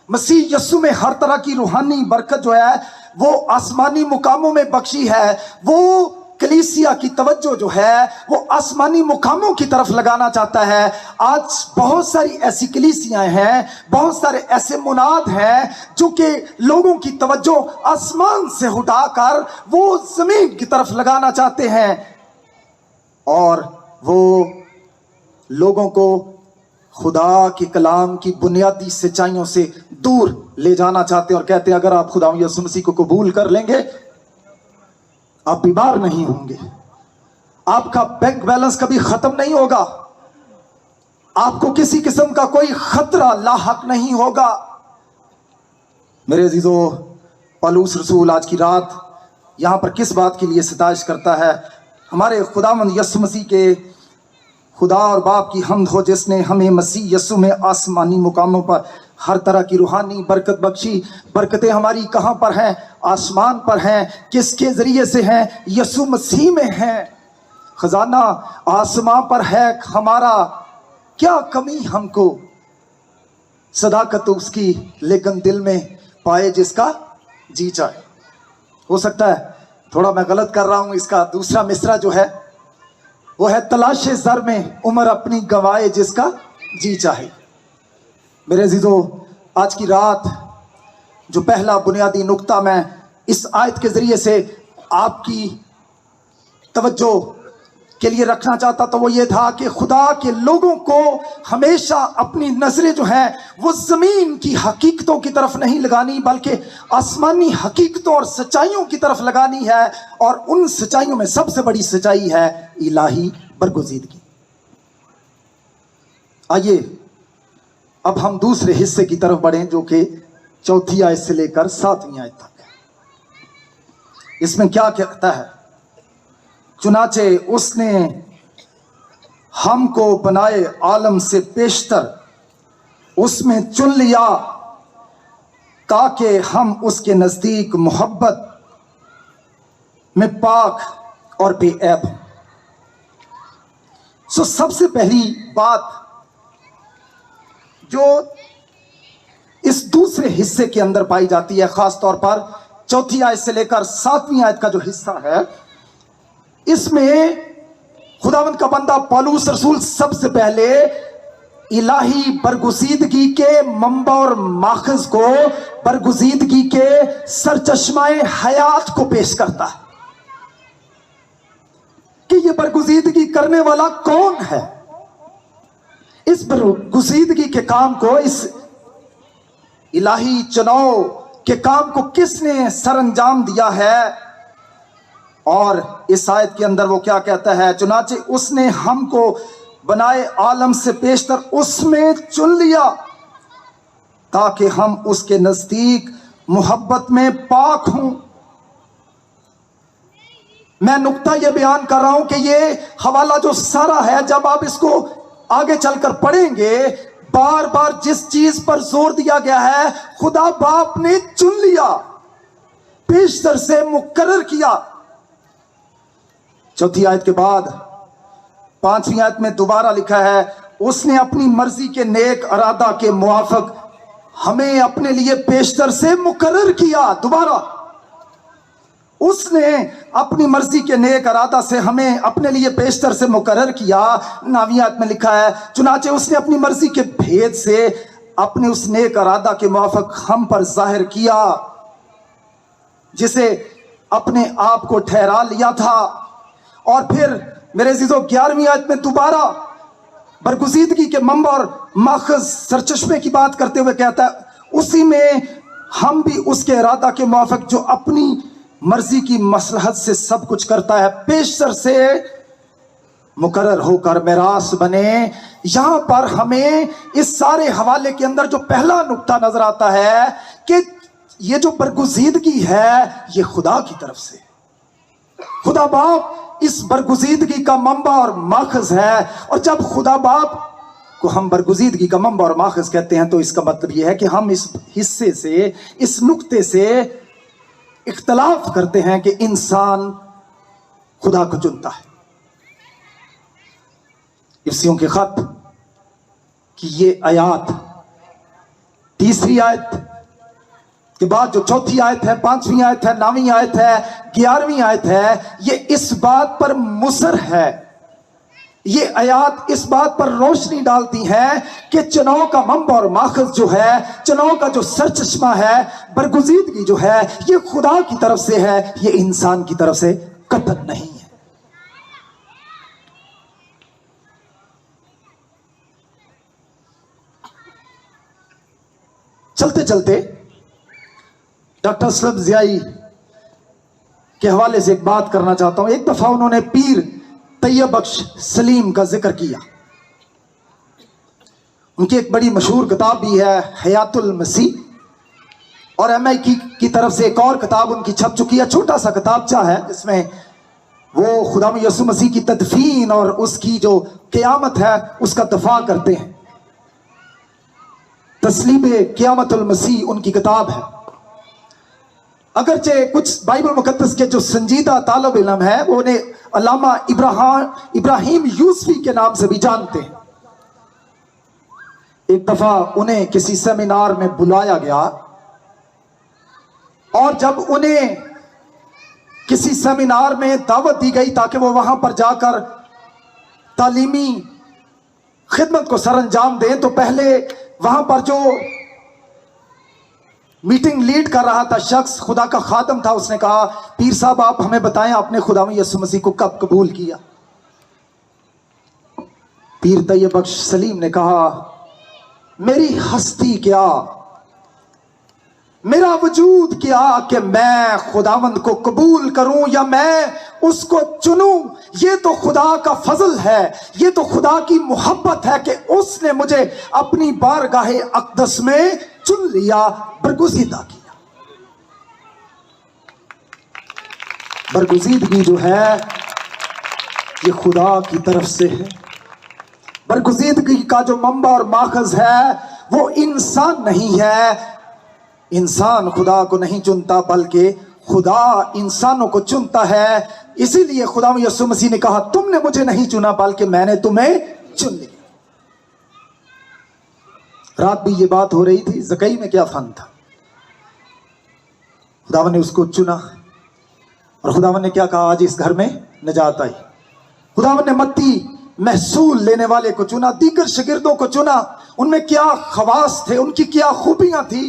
Speaker 1: مسیح یسوع میں ہر طرح کی روحانی برکت جو ہے وہ آسمانی مقاموں میں بخشی ہے۔ وہ کلیسیا کی توجہ جو ہے وہ آسمانی مقاموں کی طرف لگانا چاہتا ہے. آج بہت ساری ایسی کلیسیاں ہیں, بہت سارے ایسے مناد ہیں جو کہ لوگوں کی توجہ آسمان سے ہٹا کر وہ زمین کی طرف لگانا چاہتے ہیں, اور وہ لوگوں کو خدا کے کلام کی بنیادی سچائیوں سے دور لے جانا چاہتے ہیں, اور کہتے ہیں اگر آپ خدا یسوع مسیح کو قبول کر لیں گے آپ بیمار نہیں ہوں گے, آپ کا بینک بیلنس کبھی ختم نہیں ہوگا, آپ کو کسی قسم کا کوئی خطرہ لاحق نہیں ہوگا. میرے عزیزو, پالوس رسول آج کی رات یہاں پر کس بات کے لیے ستائش کرتا ہے؟ ہمارے خداوند یسوع مسیح کے خدا اور باپ کی حمد ہو جس نے ہمیں مسیح یسوع میں آسمانی مقاموں پر ہر طرح کی روحانی برکت بخشی. برکتیں ہماری کہاں پر ہیں؟ آسمان پر ہیں. کس کے ذریعے سے ہیں؟ یسوع مسیح میں ہیں. خزانہ آسمان پر ہے ہمارا, کیا کمی ہم کو؟ صداقت اس کی لیکن دل میں پائے جس کا جی چاہے. ہو سکتا ہے تھوڑا میں غلط کر رہا ہوں, اس کا دوسرا مصرع جو ہے وہ ہے تلاش زر میں عمر اپنی گوائے جس کا جی چاہے. میرے عزیزو, آج کی رات جو پہلا بنیادی نقطہ میں اس آیت کے ذریعے سے آپ کی توجہ کے لیے رکھنا چاہتا تو وہ یہ تھا کہ خدا کے لوگوں کو ہمیشہ اپنی نظریں جو ہیں وہ زمین کی حقیقتوں کی طرف نہیں لگانی بلکہ آسمانی حقیقتوں اور سچائیوں کی طرف لگانی ہے, اور ان سچائیوں میں سب سے بڑی سچائی ہے الہی برگزیدگی. آئیے اب ہم دوسرے حصے کی طرف بڑھیں جو کہ 4 آیت سے لے کر 7 آیت تک ہے. اس میں کیا کہتا ہے؟ چنانچہ اس نے ہم کو بنائے عالم سے پیشتر اس میں چن لیا تاکہ ہم اس کے نزدیک محبت میں پاک اور بے عیب ہوں. سب سے پہلی بات جو اس دوسرے حصے کے اندر پائی جاتی ہے, خاص طور پر 4 آیت سے لے کر 7 آیت کا جو حصہ ہے, اس میں خداوند کا بندہ پالوس رسول سب سے پہلے الہی برگزیدگی کے منبع اور ماخذ کو, برگزیدگی کے سرچشمہ حیات کو پیش کرتا ہے کہ یہ برگزیدگی کرنے والا کون ہے. اس برگزیدگی کے کام کو, اس الہی چناؤ کے کام کو کس نے سر انجام دیا ہے؟ اور اس آیت کے اندر وہ کیا کہتا ہے؟ چنانچہ اس نے ہم کو بنائے عالم سے پیشتر اس میں چن لیا تاکہ ہم اس کے نزدیک محبت میں پاک ہوں. میں نقطہ یہ بیان کر رہا ہوں کہ یہ حوالہ جو سارا ہے, جب آپ اس کو آگے چل کر پڑھیں گے, بار بار جس چیز پر زور دیا گیا ہے, خدا باپ نے چن لیا, پیشتر سے مقرر کیا. 4 آیت کے بعد 5 آیت میں دوبارہ لکھا ہے, اس نے اپنی مرضی کے نیک ارادہ کے موافق ہمیں اپنے لیے پیشتر سے مقرر کیا. دوبارہ اس نے اپنی مرضی کے نیک ارادہ سے ہمیں اپنے لیے پیشتر سے مقرر کیا. 9 آیت میں لکھا ہے, چنانچہ اس نے اپنی مرضی کے بھید سے اپنے اس نیک ارادہ کے موافق ہم پر ظاہر کیا جسے اپنے آپ کو ٹھہرا لیا تھا. اور پھر میرے عزیزو 11 آیت میں دوبارہ برگزیدگی کے منبع اور ماخذ سرچشمے کی بات کرتے ہوئے کہتا ہے, اسی میں ہم بھی اس کے ارادہ کے موافق جو اپنی مرضی کی مصلحت سے سب کچھ کرتا ہے پیشتر سے مقرر ہو کر میراث بنے. یہاں پر ہمیں اس سارے حوالے کے اندر جو پہلا نقطہ نظر آتا ہے کہ یہ جو برگزیدگی ہے یہ خدا کی طرف سے, خدا باپ اس برگزیدگی کا منبع اور ماخذ ہے. اور جب خدا باپ کو ہم برگزیدگی کا منبع اور ماخذ کہتے ہیں تو اس کا مطلب یہ ہے کہ ہم اس حصے سے, اس نقطے سے اختلاف کرتے ہیں کہ انسان خدا کو چنتا ہے. افسیوں کے خط کی یہ آیات 3 آیت کے بعد جو چوتھی آیت ہے، 5ویں آیت ہے، 9ویں آیت ہے، 11ویں آیت ہے، یہ اس بات پر مصر ہے، یہ آیات اس بات پر روشنی ڈالتی ہیں کہ چناؤ کا منبع اور ماخذ جو ہے، چناؤ کا جو سرچشمہ ہے، برگزیدگی جو ہے، یہ خدا کی طرف سے ہے، یہ انسان کی طرف سے قطعاً نہیں ہے۔ چلتے چلتے ڈاکٹر اسلم ضیائی کے حوالے سے ایک بات کرنا چاہتا ہوں۔ ایک دفعہ انہوں نے پیر طیب بخش سلیم کا ذکر کیا۔ ان کی ایک بڑی مشہور کتاب بھی ہے حیات المسیح، اور MI کی طرف سے ایک اور کتاب ان کی چھپ چکی ہے، چھوٹا سا کتابچہ ہے، جس میں وہ خدا یسوع مسیح کی تدفین اور اس کی جو قیامت ہے اس کا دفاع کرتے ہیں۔ تسلیب قیامت المسیح ان کی کتاب ہے۔ اگرچہ کچھ بائبل مقدس کے جو سنجیدہ طالب علم ہے وہ انہیں علامہ ابراہیم یوسفی کے نام سے بھی جانتے ہیں۔ ایک دفعہ انہیں کسی سیمینار میں بلایا گیا، اور جب انہیں کسی سیمینار میں دعوت دی گئی تاکہ وہ وہاں پر جا کر تعلیمی خدمت کو سر انجام دیں، تو پہلے وہاں پر جو میٹنگ لیڈ کر رہا تھا شخص، خدا کا خادم تھا، اس نے کہا پیر صاحب آپ ہمیں بتائیں آپ نے خدا یسوع مسیح کو کب قبول کیا؟ پیر طیب بخش سلیم نے کہا میری ہستی کیا، میرا وجود کیا کہ میں خداوند کو قبول کروں یا میں اس کو چنوں، یہ تو خدا کا فضل ہے، یہ تو خدا کی محبت ہے کہ اس نے مجھے اپنی بارگاہ اقدس میں چن لیا، برگزیدہ کیا۔ برگزیدگی جو ہے یہ خدا کی طرف سے ہے۔ برگزیدگی کا جو منبع اور ماخذ ہے وہ انسان نہیں ہے۔ انسان خدا کو نہیں چنتا بلکہ خدا انسانوں کو چنتا ہے۔ اسی لیے خدا یسوع مسیح نے کہا تم نے مجھے نہیں چنا بلکہ میں نے تمہیں چن لیا۔ رات بھی یہ بات ہو رہی تھی، زکئی میں کیا فن تھا، خداوند نے اس کو چنا، اور خداوند نے کیا کہا آج اس گھر میں نجات آئی۔ خداوند نے متی محصول لینے والے کو چنا، دیگر شاگردوں کو چنا، ان میں کیا خواص تھے، ان کی کیا خوبیاں تھی؟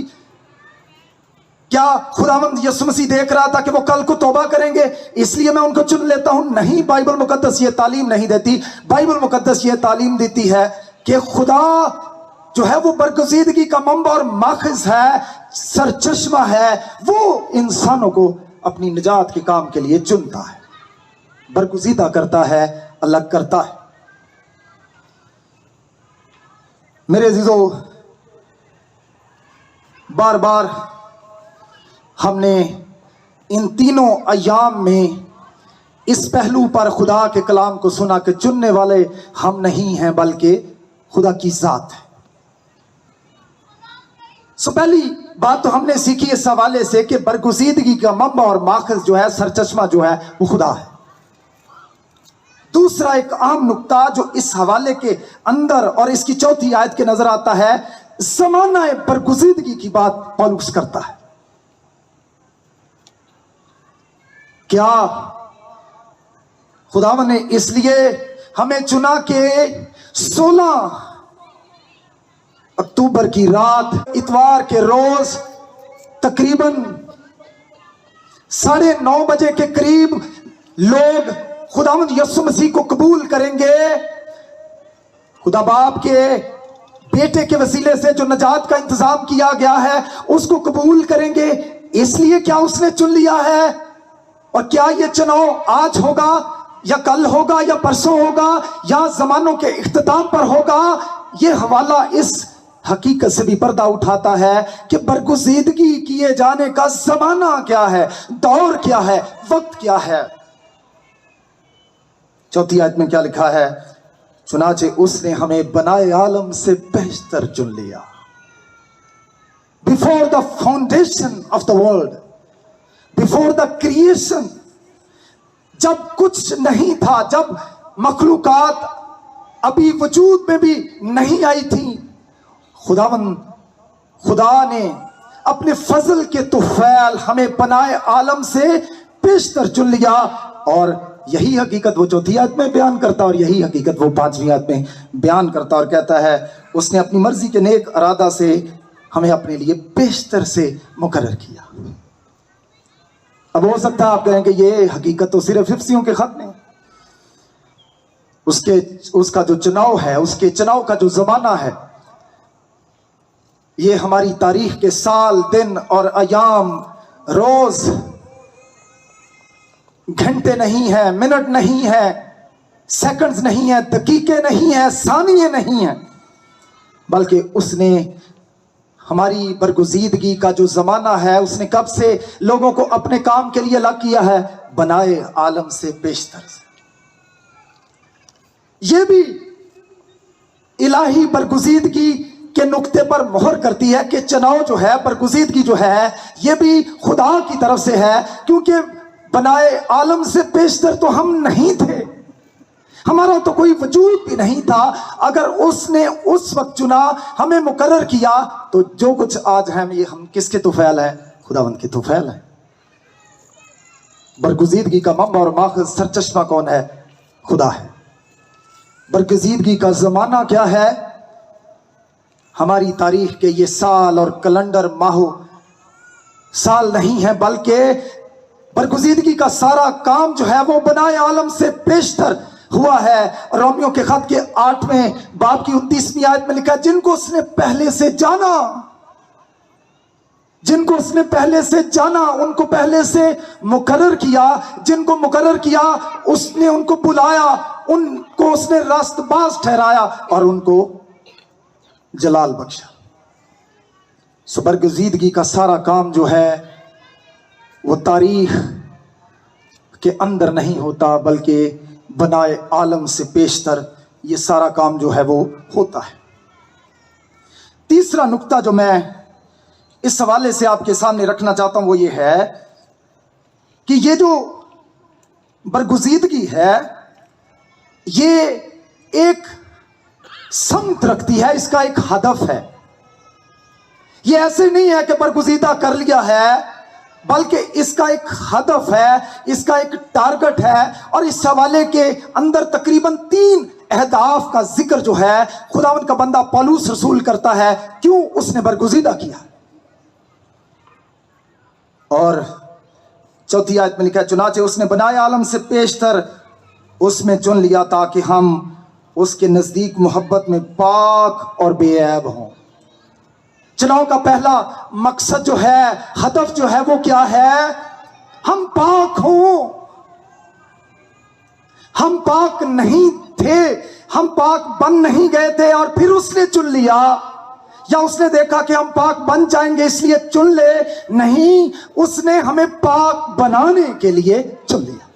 Speaker 1: کیا خداوند یسوع مسیح دیکھ رہا تھا کہ وہ کل کو توبہ کریں گے اس لیے میں ان کو چن لیتا ہوں؟ نہیں، بائبل مقدس یہ تعلیم نہیں دیتی۔ بائبل مقدس یہ تعلیم دیتی ہے کہ خدا جو ہے وہ برگزیدگی کا منبع اور ماخذ ہے، سرچشمہ ہے، وہ انسانوں کو اپنی نجات کے کام کے لیے چنتا ہے، برگزیدہ کرتا ہے، الگ کرتا ہے۔ میرے عزیزو، بار بار ہم نے ان تینوں ایام میں اس پہلو پر خدا کے کلام کو سنا کہ چننے والے ہم نہیں ہیں بلکہ خدا کی ذات ہے۔ پہلی بات تو ہم نے سیکھی اس حوالے سے کہ برگزیدگی کا منبع اور ماخذ جو ہے، سرچشمہ جو ہے، وہ خدا ہے۔ دوسرا ایک عام نقطہ جو اس حوالے کے اندر اور اس کی چوتھی آیت کے نظر آتا ہے، زمانہ برگزیدگی کی بات پالوس کرتا ہے۔ کیا خداوند نے اس لیے ہمیں چنا کہ 16 اکتوبر کی رات اتوار کے روز تقریباً 9:30 بجے کے قریب لوگ خداوند یسوع مسیح کو قبول کریں گے؟ خدا باپ کے بیٹے کے وسیلے سے جو نجات کا انتظام کیا گیا ہے اس کو قبول کریں گے۔ اس لیے کیا اس نے چن لیا ہے؟ اور کیا یہ چناؤ آج ہوگا یا کل ہوگا یا پرسوں ہوگا یا زمانوں کے اختتام پر ہوگا؟ یہ حوالہ اس حقیقت سے بھی پردہ اٹھاتا ہے کہ برگزیدگی کیے جانے کا زمانہ کیا ہے، دور کیا ہے، وقت کیا ہے۔ چوتھی آیت میں کیا لکھا ہے؟ چنانچہ اس نے ہمیں بنائے عالم سے بہتر چن لیا۔ Before the foundation of the world, before the creation، جب کچھ نہیں تھا، جب مخلوقات ابھی وجود میں بھی نہیں آئی تھی، خدا نے اپنے فضل کے طفیل ہمیں بنائے عالم سے پیشتر چن لیا. اور یہی حقیقت وہ چوتھی آیت میں بیان کرتا اور یہی حقیقت وہ پانچویں آیت میں بیان کرتا اور کہتا ہے اس نے اپنی مرضی کے نیک ارادہ سے ہمیں اپنے لیے بیشتر سے مقرر کیا. اب ہو سکتا ہے آپ کہیں کہ یہ حقیقت تو صرف حفظیوں کے خط میں، اس کا جو چناؤ ہے، اس کے چناؤ کا جو زمانہ ہے، یہ ہماری تاریخ کے سال، دن اور ایام، روز، گھنٹے نہیں ہیں، منٹ نہیں ہیں، سیکنڈز نہیں ہیں، دقیقے نہیں ہیں، ثانیے نہیں ہیں، بلکہ اس نے ہماری برگزیدگی کا جو زمانہ ہے اس نے کب سے لوگوں کو اپنے کام کے لیے الگ کیا ہے؟ بنائے عالم سے پیشتر سے. یہ بھی الہی برگزیدگی کے نقطے پر مہر کرتی ہے کہ چناؤ جو ہے، برگزیدگی جو ہے، یہ بھی خدا کی طرف سے ہے، کیونکہ بنائے عالم سے پیشتر تو ہم نہیں تھے، ہمارا تو کوئی وجود بھی نہیں تھا. اگر اس نے اس وقت چنا، ہمیں مقرر کیا، تو جو کچھ آج ہیں یہ ہم کس کے طفیل ہیں؟ خداوند کے طفیل ہیں. برگزیدگی کا منبع اور ماخذ سرچشمہ کون ہے؟ خدا ہے. برگزیدگی کا زمانہ کیا ہے؟ ہماری تاریخ کے یہ سال اور کیلنڈر ماہو سال نہیں ہے، بلکہ برگزیدگی کا سارا کام جو ہے وہ بنائے عالم سے پیشتر ہوا ہے. رومیوں کے خط کے 8ویں باب کی 29ویں آیت میں لکھا ہے جن کو اس نے پہلے سے جانا، جن کو اس نے پہلے سے جانا ان کو پہلے سے مقرر کیا، جن کو مقرر کیا اس نے ان کو بلایا، ان کو اس نے راست باز ٹھہرایا اور ان کو جلال بخشا. سو برگزیدگی کا سارا کام جو ہے وہ تاریخ کے اندر نہیں ہوتا، بلکہ بنائے عالم سے پیشتر یہ سارا کام جو ہے وہ ہوتا ہے. تیسرا نقطہ جو میں اس حوالے سے آپ کے سامنے رکھنا چاہتا ہوں وہ یہ ہے کہ یہ جو برگزیدگی ہے یہ ایک سمت رکھتی ہے، اس کا ایک ہدف ہے. یہ ایسے نہیں ہے کہ برگزیدہ کر لیا ہے، بلکہ اس کا ایک ہدف ہے، اس کا ایک ٹارگٹ ہے. اور اس حوالے کے اندر تقریباً 3 اہداف کا ذکر جو ہے خداوند کا بندہ پولس رسول کرتا ہے کیوں اس نے برگزیدہ کیا. اور چوتھی آیت میں لکھا ہے چنانچہ اس نے بنائے عالم سے پیشتر اس میں چن لیا تاکہ ہم اس کے نزدیک محبت میں پاک اور بے عیب ہوں. چناؤ کا پہلا مقصد جو ہے، ہدف جو ہے وہ کیا ہے؟ ہم پاک ہوں. ہم پاک نہیں تھے، ہم پاک بن نہیں گئے تھے اور پھر اس نے چن لیا، یا اس نے دیکھا کہ ہم پاک بن جائیں گے اس لیے چن لے. نہیں، اس نے ہمیں پاک بنانے کے لیے چن لیا.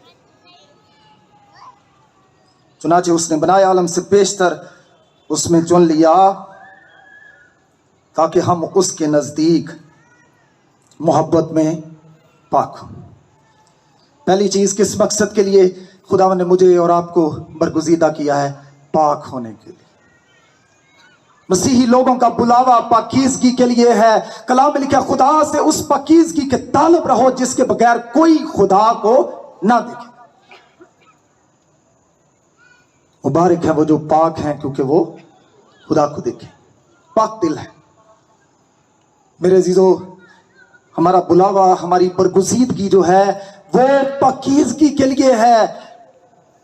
Speaker 1: چنانچہ اس نے بنائے عالم سے پیشتر اس میں چن لیا تاکہ ہم اس کے نزدیک محبت میں پاک ہوں. پہلی چیز کس مقصد کے لیے خداوند نے مجھے اور آپ کو برگزیدہ کیا ہے؟ پاک ہونے کے لیے. مسیحی لوگوں کا بلاوا پاکیزگی کے لیے ہے. کلام میں لکھا خدا سے اس پاکیزگی کے طالب رہو جس کے بغیر کوئی خدا کو نہ دیکھے. مبارک ہے وہ جو پاک ہیں کیونکہ وہ خدا کو دیکھیں. پاک دل ہے. میرے عزیزو، ہمارا بلاوا، ہماری برگزیدگی جو ہے وہ پاکیزگی کے لیے ہے.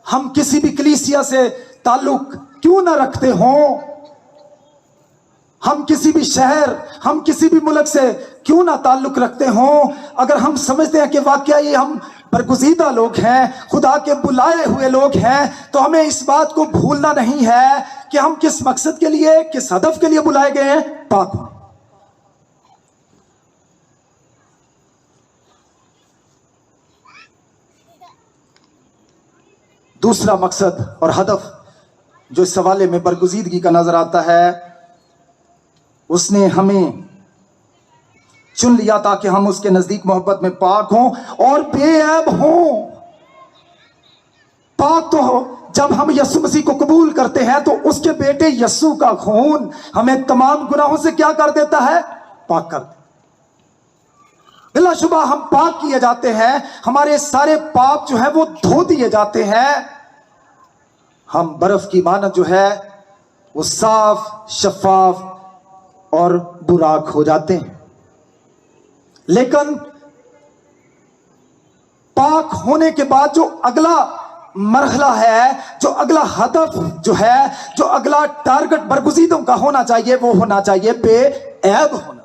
Speaker 1: ہم کسی بھی کلیسیا سے تعلق کیوں نہ رکھتے ہوں، ہم کسی بھی شہر، ہم کسی بھی ملک سے کیوں نہ تعلق رکھتے ہوں، اگر ہم سمجھتے ہیں کہ واقعی ہم برگزیدہ لوگ ہیں، خدا کے بلائے ہوئے لوگ ہیں، تو ہمیں اس بات کو بھولنا نہیں ہے کہ ہم کس مقصد کے لیے، کس ہدف کے لیے بلائے گئے ہیں؟ پاک ہوں. دوسرا مقصد اور ہدف جو اس حوالے میں برگزیدگی کا نظر آتا ہے، اس نے ہمیں چن لیا تاکہ ہم اس کے نزدیک محبت میں پاک ہوں اور بے عیب ہوں. پاک تو ہو جب ہم یسوع مسیح کو قبول کرتے ہیں تو اس کے بیٹے یسوع کا خون ہمیں تمام گناہوں سے کیا کر دیتا ہے؟ پاک کر دیتا. بلا شبہ ہم پاک کیے جاتے ہیں، ہمارے سارے پاپ جو ہیں وہ دھو دیے جاتے ہیں، ہم برف کی مانند جو ہے وہ صاف شفاف اور براق ہو جاتے ہیں۔ لیکن پاک ہونے کے بعد جو اگلا مرحلہ ہے، جو اگلا ہدف جو ہے، جو اگلا ٹارگٹ برگزیدوں کا ہونا چاہیے، وہ ہونا چاہیے بے عیب ہونا۔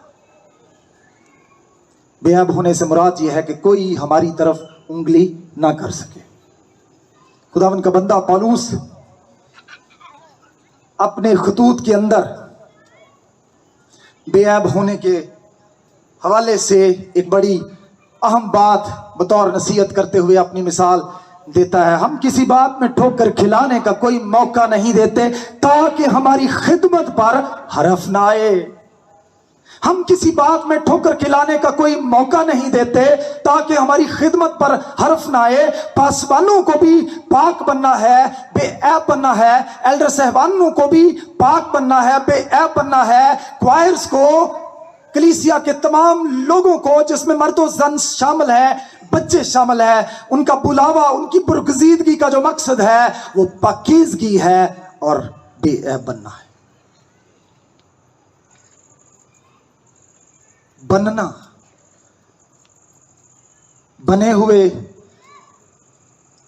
Speaker 1: بے عیب ہونے سے مراد یہ ہے کہ کوئی ہماری طرف انگلی نہ کر سکے۔ خداوند کا بندہ پالوس اپنے خطوط کے اندر بے عیب ہونے کے حوالے سے ایک بڑی اہم بات بطور نصیحت کرتے ہوئے اپنی مثال دیتا ہے۔ ہم کسی بات میں ٹھوکر کھلانے کا کوئی موقع نہیں دیتے تاکہ ہماری خدمت پر حرف نہ آئے۔ ہم کسی بات میں ٹھوکر کھلانے کا کوئی موقع نہیں دیتے تاکہ ہماری خدمت پر حرف نہ آئے۔ پاسبانوں کو بھی پاک بننا ہے، بے عیب بننا ہے، ایلڈر صاحبانوں کو بھی پاک بننا ہے، بے عیب بننا ہے، کوائرز کو، کلیسیا کے تمام لوگوں کو جس میں مرد و زن شامل ہیں، بچے شامل ہیں، ان کا بلاوا، ان کی برگزیدگی کا جو مقصد ہے وہ پاکیزگی ہے اور بے عیب بننا ہے۔ بننا، بنے ہوئے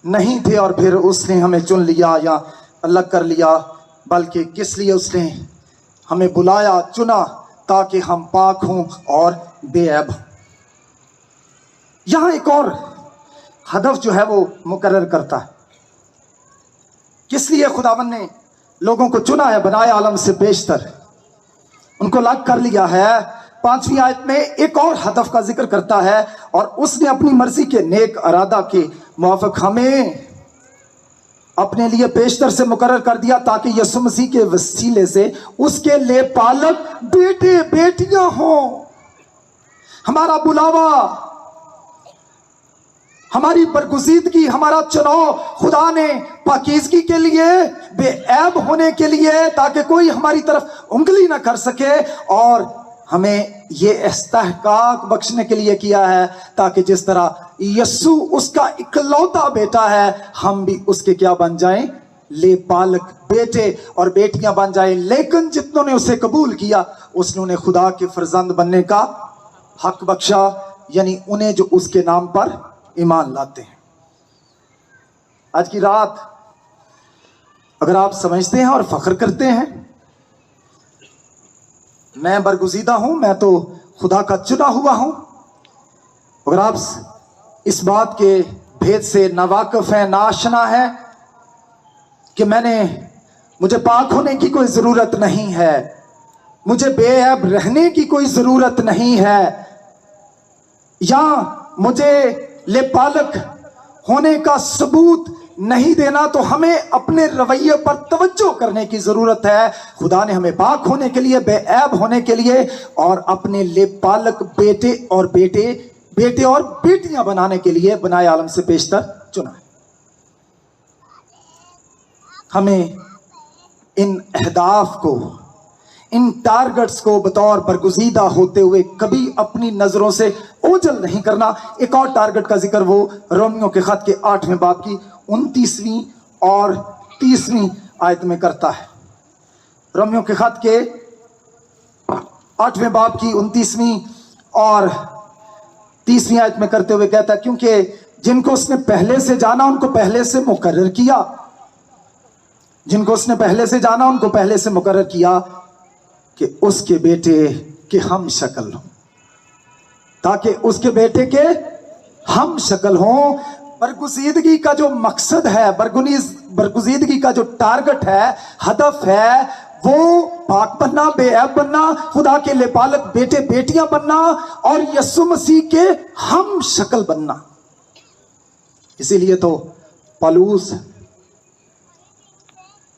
Speaker 1: نہیں تھے اور پھر اس نے ہمیں چن لیا یا الگ کر لیا، بلکہ کس لیے اس نے ہمیں بلایا، چنا، تاکہ ہم پاک ہوں اور بے عیب ہوں۔ یہاں ایک اور ہدف جو ہے وہ مقرر کرتا ہے، کس لیے خداوند نے لوگوں کو چنا ہے، بنایا عالم سے بیشتر، ان کو الگ کر لیا ہے۔ 5ویں آیت میں ایک اور ہدف کا ذکر کرتا ہے، اور اس نے اپنی مرضی کے نیک ارادہ کے موافق ہمیں اپنے لیے بیشتر سے مقرر کر دیا تاکہ یسوع مسیح کے وسیلے سے اس کے لے پالک بیٹے بیٹیاں ہوں۔ ہمارا بلاوا، ہماری برگزیدگی، ہمارا چناؤ خدا نے پاکیزگی کے لیے، بے عیب ہونے کے لیے، تاکہ کوئی ہماری طرف انگلی نہ کر سکے، اور ہمیں یہ استحقاق بخشنے کے لیے کیا ہے تاکہ جس طرح یسوع اس کا اکلوتا بیٹا ہے، ہم بھی اس کے کیا بن جائیں، لے پالک بیٹے اور بیٹیاں بن جائیں۔ لیکن جتنوں نے اسے قبول کیا اس نے انہیں خدا کے فرزند بننے کا حق بخشا، یعنی انہیں جو اس کے نام پر ایمان لاتے ہیں۔ آج کی رات اگر آپ سمجھتے ہیں اور فخر کرتے ہیں میں برگزیدہ ہوں، میں تو خدا کا چنا ہوا ہوں، اگر آپ اس بات کے بھید سے ناواقف ہیں، ناآشنا ہیں کہ مجھے پاک ہونے کی کوئی ضرورت نہیں ہے، مجھے بے عیب رہنے کی کوئی ضرورت نہیں ہے، یا مجھے لے پالک ہونے کا ثبوت نہیں دینا، تو ہمیں اپنے رویے پر توجہ کرنے کی ضرورت ہے۔ خدا نے ہمیں پاک ہونے کے لیے، بے عیب ہونے کے لیے، اور اپنے لے پالک بیٹے اور بیٹیاں بنانے کے لیے بنائے عالم سے بیشتر چنا ہے۔ ہمیں ان اہداف کو، ان ٹارگٹس کو بطور برگزیدہ ہوتے ہوئے کبھی اپنی نظروں سے اوجھل نہیں کرنا۔ ایک اور ٹارگٹ کا ذکر وہ رومیوں کے خط کے 8ویں باب کی 29ویں اور 30ویں آیت میں کرتا ہے۔ رومیوں کے خط کے 8ویں باب کی 29ویں اور 30ویں آیت میں کرتے ہوئے کہتا ہے، کیونکہ جن کو اس نے پہلے سے جانا ان کو پہلے سے مقرر کیا، جن کو اس نے پہلے سے جانا ان کو پہلے سے مقرر کیا کہ اس کے بیٹے کے ہم شکل ہوں، تاکہ اس کے بیٹے کے ہم شکل ہوں۔ برگزیدگی کا جو مقصد ہے، برگزیدگی کا جو ٹارگٹ ہے، ہدف ہے، وہ پاک بننا، بے عیب بننا، خدا کے لے پالک بیٹے بیٹیاں بننا، اور یسوع مسیح کے ہم شکل بننا۔ اسی لیے تو پالوس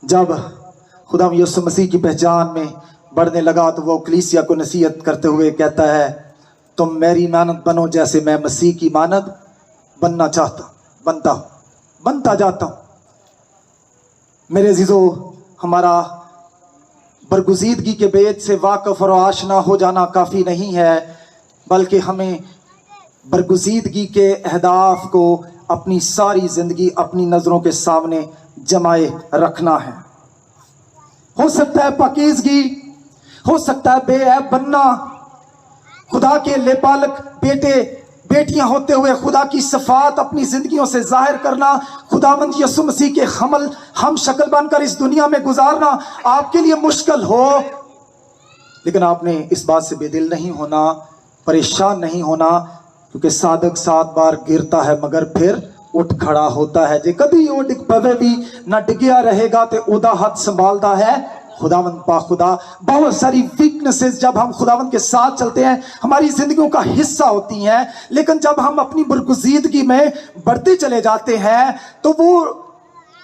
Speaker 1: جب خدا یسوع مسیح کی پہچان میں بڑھنے لگا تو وہ کلیسیا کو نصیحت کرتے ہوئے کہتا ہے، تم میری مانند بنو جیسے میں مسیح کی مانند بننا چاہتا ہوں، بنتا جاتا ہوں۔ میرے عزیزو، ہمارا برگزیدگی کے بید سے واقف اور آشنا ہو جانا کافی نہیں ہے، بلکہ ہمیں برگزیدگی کے اہداف کو اپنی ساری زندگی اپنی نظروں کے سامنے جمائے رکھنا ہے۔ ہو سکتا ہے پاکیزگی، ہو سکتا ہے بے عیب بننا، خدا کے لیپالک بیٹے بیٹیاں ہوتے ہوئے خدا کی صفات اپنی زندگیوں سے ظاہر کرنا، خداوند یسوع مسیح کے ہم شکل بن کر اس دنیا میں گزارنا آپ کے لیے مشکل ہو، لیکن آپ نے اس بات سے بے دل نہیں ہونا، پریشان نہیں ہونا، کیونکہ صادق 7 بار گرتا ہے مگر پھر اٹھ کھڑا ہوتا ہے۔ جے کبھی وہ ڈگ پوے بھی نہ ڈگیا رہے گا تے اودا ہاتھ سنبھالتا ہے خداوند پا خدا۔ بہت ساری ویکنسز جب ہم خداوند کے ساتھ چلتے ہیں ہماری زندگیوں کا حصہ ہوتی ہیں، لیکن جب ہم اپنی برگزیدگی میں بڑھتے چلے جاتے ہیں تو وہ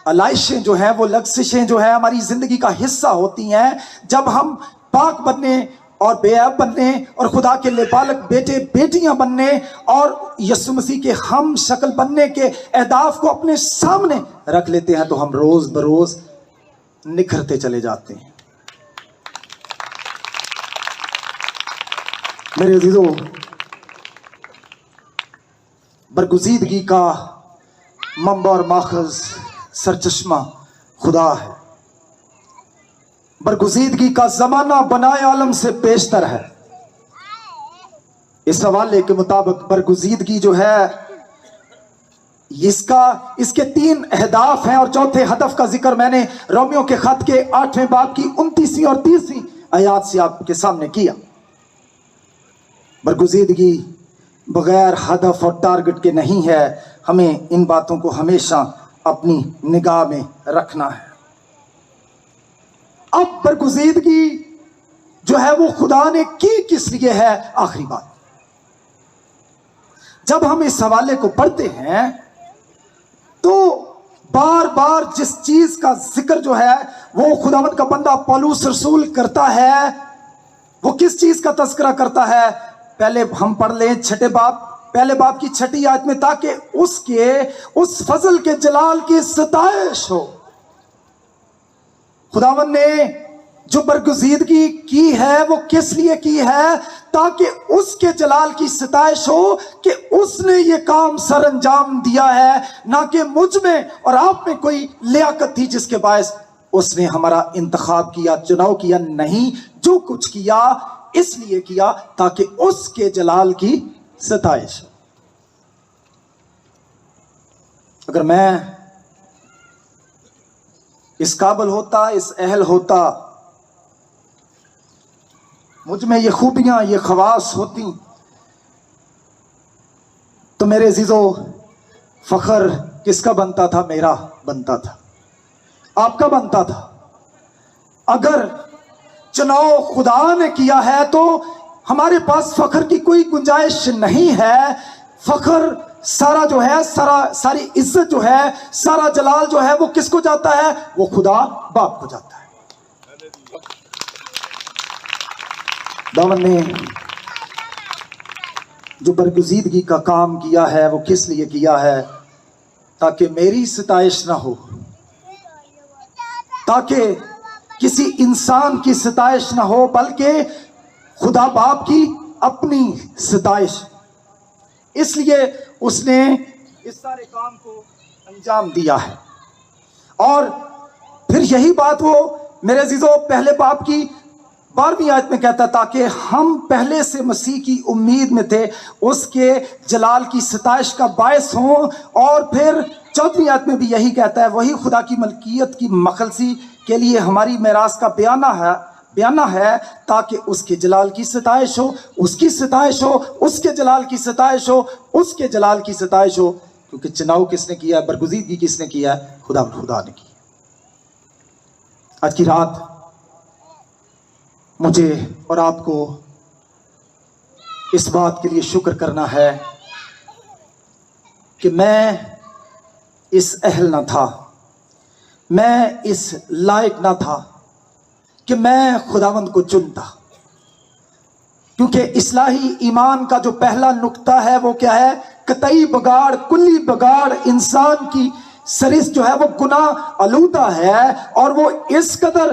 Speaker 1: علائشیں جو ہیں، وہ لغزشیں جو ہیں ہماری زندگی کا حصہ ہوتی ہیں۔ جب ہم پاک بننے اور بے عیب بننے اور خدا کے لیپالک بیٹے بیٹیاں بننے اور یسوع مسیح کے ہم شکل بننے کے اہداف کو اپنے سامنے رکھ لیتے ہیں تو ہم روز بروز نکھرتے چلے جاتے ہیں۔ میرے عزیزو، برگزیدگی کا منبع اور ماخذ سرچشمہ خدا ہے۔ برگزیدگی کا زمانہ بنائے عالم سے بیشتر ہے۔ اس حوالے کے مطابق برگزیدگی جو ہے اس کے 3 اہداف ہیں، اور چوتھے ہدف کا ذکر میں نے رومیو کے خط کے 8ویں باب کی 29 اور 30 آیات سے آپ کے سامنے کیا۔ برگزیدگی بغیر ہدف اور ٹارگٹ کے نہیں ہے، ہمیں ان باتوں کو ہمیشہ اپنی نگاہ میں رکھنا ہے۔ اب برگزیدگی جو ہے وہ خدا نے کی کس لیے ہے؟ آخری بات، جب ہم اس حوالے کو پڑھتے ہیں تو بار بار جس چیز کا ذکر جو ہے وہ خداوند کا بندہ پولس رسول کرتا ہے، وہ کس چیز کا تذکرہ کرتا ہے؟ پہلے ہم پڑھ لیں پہلے باب کی 6 آیت میں، تاکہ اس فضل کے جلال کی ستائش ہو۔ خداوند نے جو برگزیدگی کی ہے وہ کس لیے کی ہے؟ تاکہ اس کے جلال کی ستائش ہو کہ اس نے یہ کام سر انجام دیا ہے، نہ کہ مجھ میں اور آپ میں کوئی لیاقت تھی جس کے باعث اس نے ہمارا انتخاب کیا، چناؤ کیا۔ نہیں، جو کچھ کیا اس لیے کیا تاکہ اس کے جلال کی ستائش ہو۔ اگر میں اس قابل ہوتا، اس اہل ہوتا، مجھ میں یہ خوبیاں، یہ خواص ہوتی، تو میرے عزیزو فخر کس کا بنتا تھا؟ میرا بنتا تھا، آپ کا بنتا تھا۔ اگر چناؤ خدا نے کیا ہے تو ہمارے پاس فخر کی کوئی گنجائش نہیں ہے۔ فخر سارا جو ہے، ساری عزت جو ہے، سارا جلال جو ہے وہ کس کو جاتا ہے؟ وہ خدا باپ کو جاتا ہے۔ دامن نے جو برگزیدگی کا کام کیا ہے وہ کس لیے کیا ہے؟ تاکہ میری ستائش نہ ہو، تاکہ کسی انسان کی ستائش نہ ہو، بلکہ خدا باپ کی اپنی ستائش۔ اس لیے اس نے اس سارے کام کو انجام دیا ہے۔ اور پھر یہی بات وہ میرے عزیزو پہلے باب کی 12ویں آیت میں کہتا ہے، تاکہ ہم پہلے سے مسیح کی امید میں تھے، اس کے جلال کی ستائش کا باعث ہوں۔ اور پھر 14ویں آیت میں بھی یہی کہتا ہے، وہی خدا کی ملکیت کی مخلصی کے لیے ہماری میراث کا بیانہ ہے تاکہ اس کے جلال کی ستائش ہو، اس کی ستائش ہو، اس کے جلال کی ستائش ہو، اس کے جلال کی ستائش ہو۔ کیونکہ چناؤ کس نے کیا ہے؟ برگزیدگی کس نے کیا ہے؟ خدا نے کی۔ آج کی رات مجھے اور آپ کو اس بات کے لیے شکر کرنا ہے کہ میں اس اہل نہ تھا، میں اس لائق نہ تھا کہ میں خداوند کو چنتا، کیونکہ اصلاحی ایمان کا جو پہلا نقطہ ہے وہ کیا ہے؟ قطعی بگاڑ، کلی بگاڑ۔ انسان کی سرشت جو ہے وہ گناہ آلودہ ہے، اور وہ اس قدر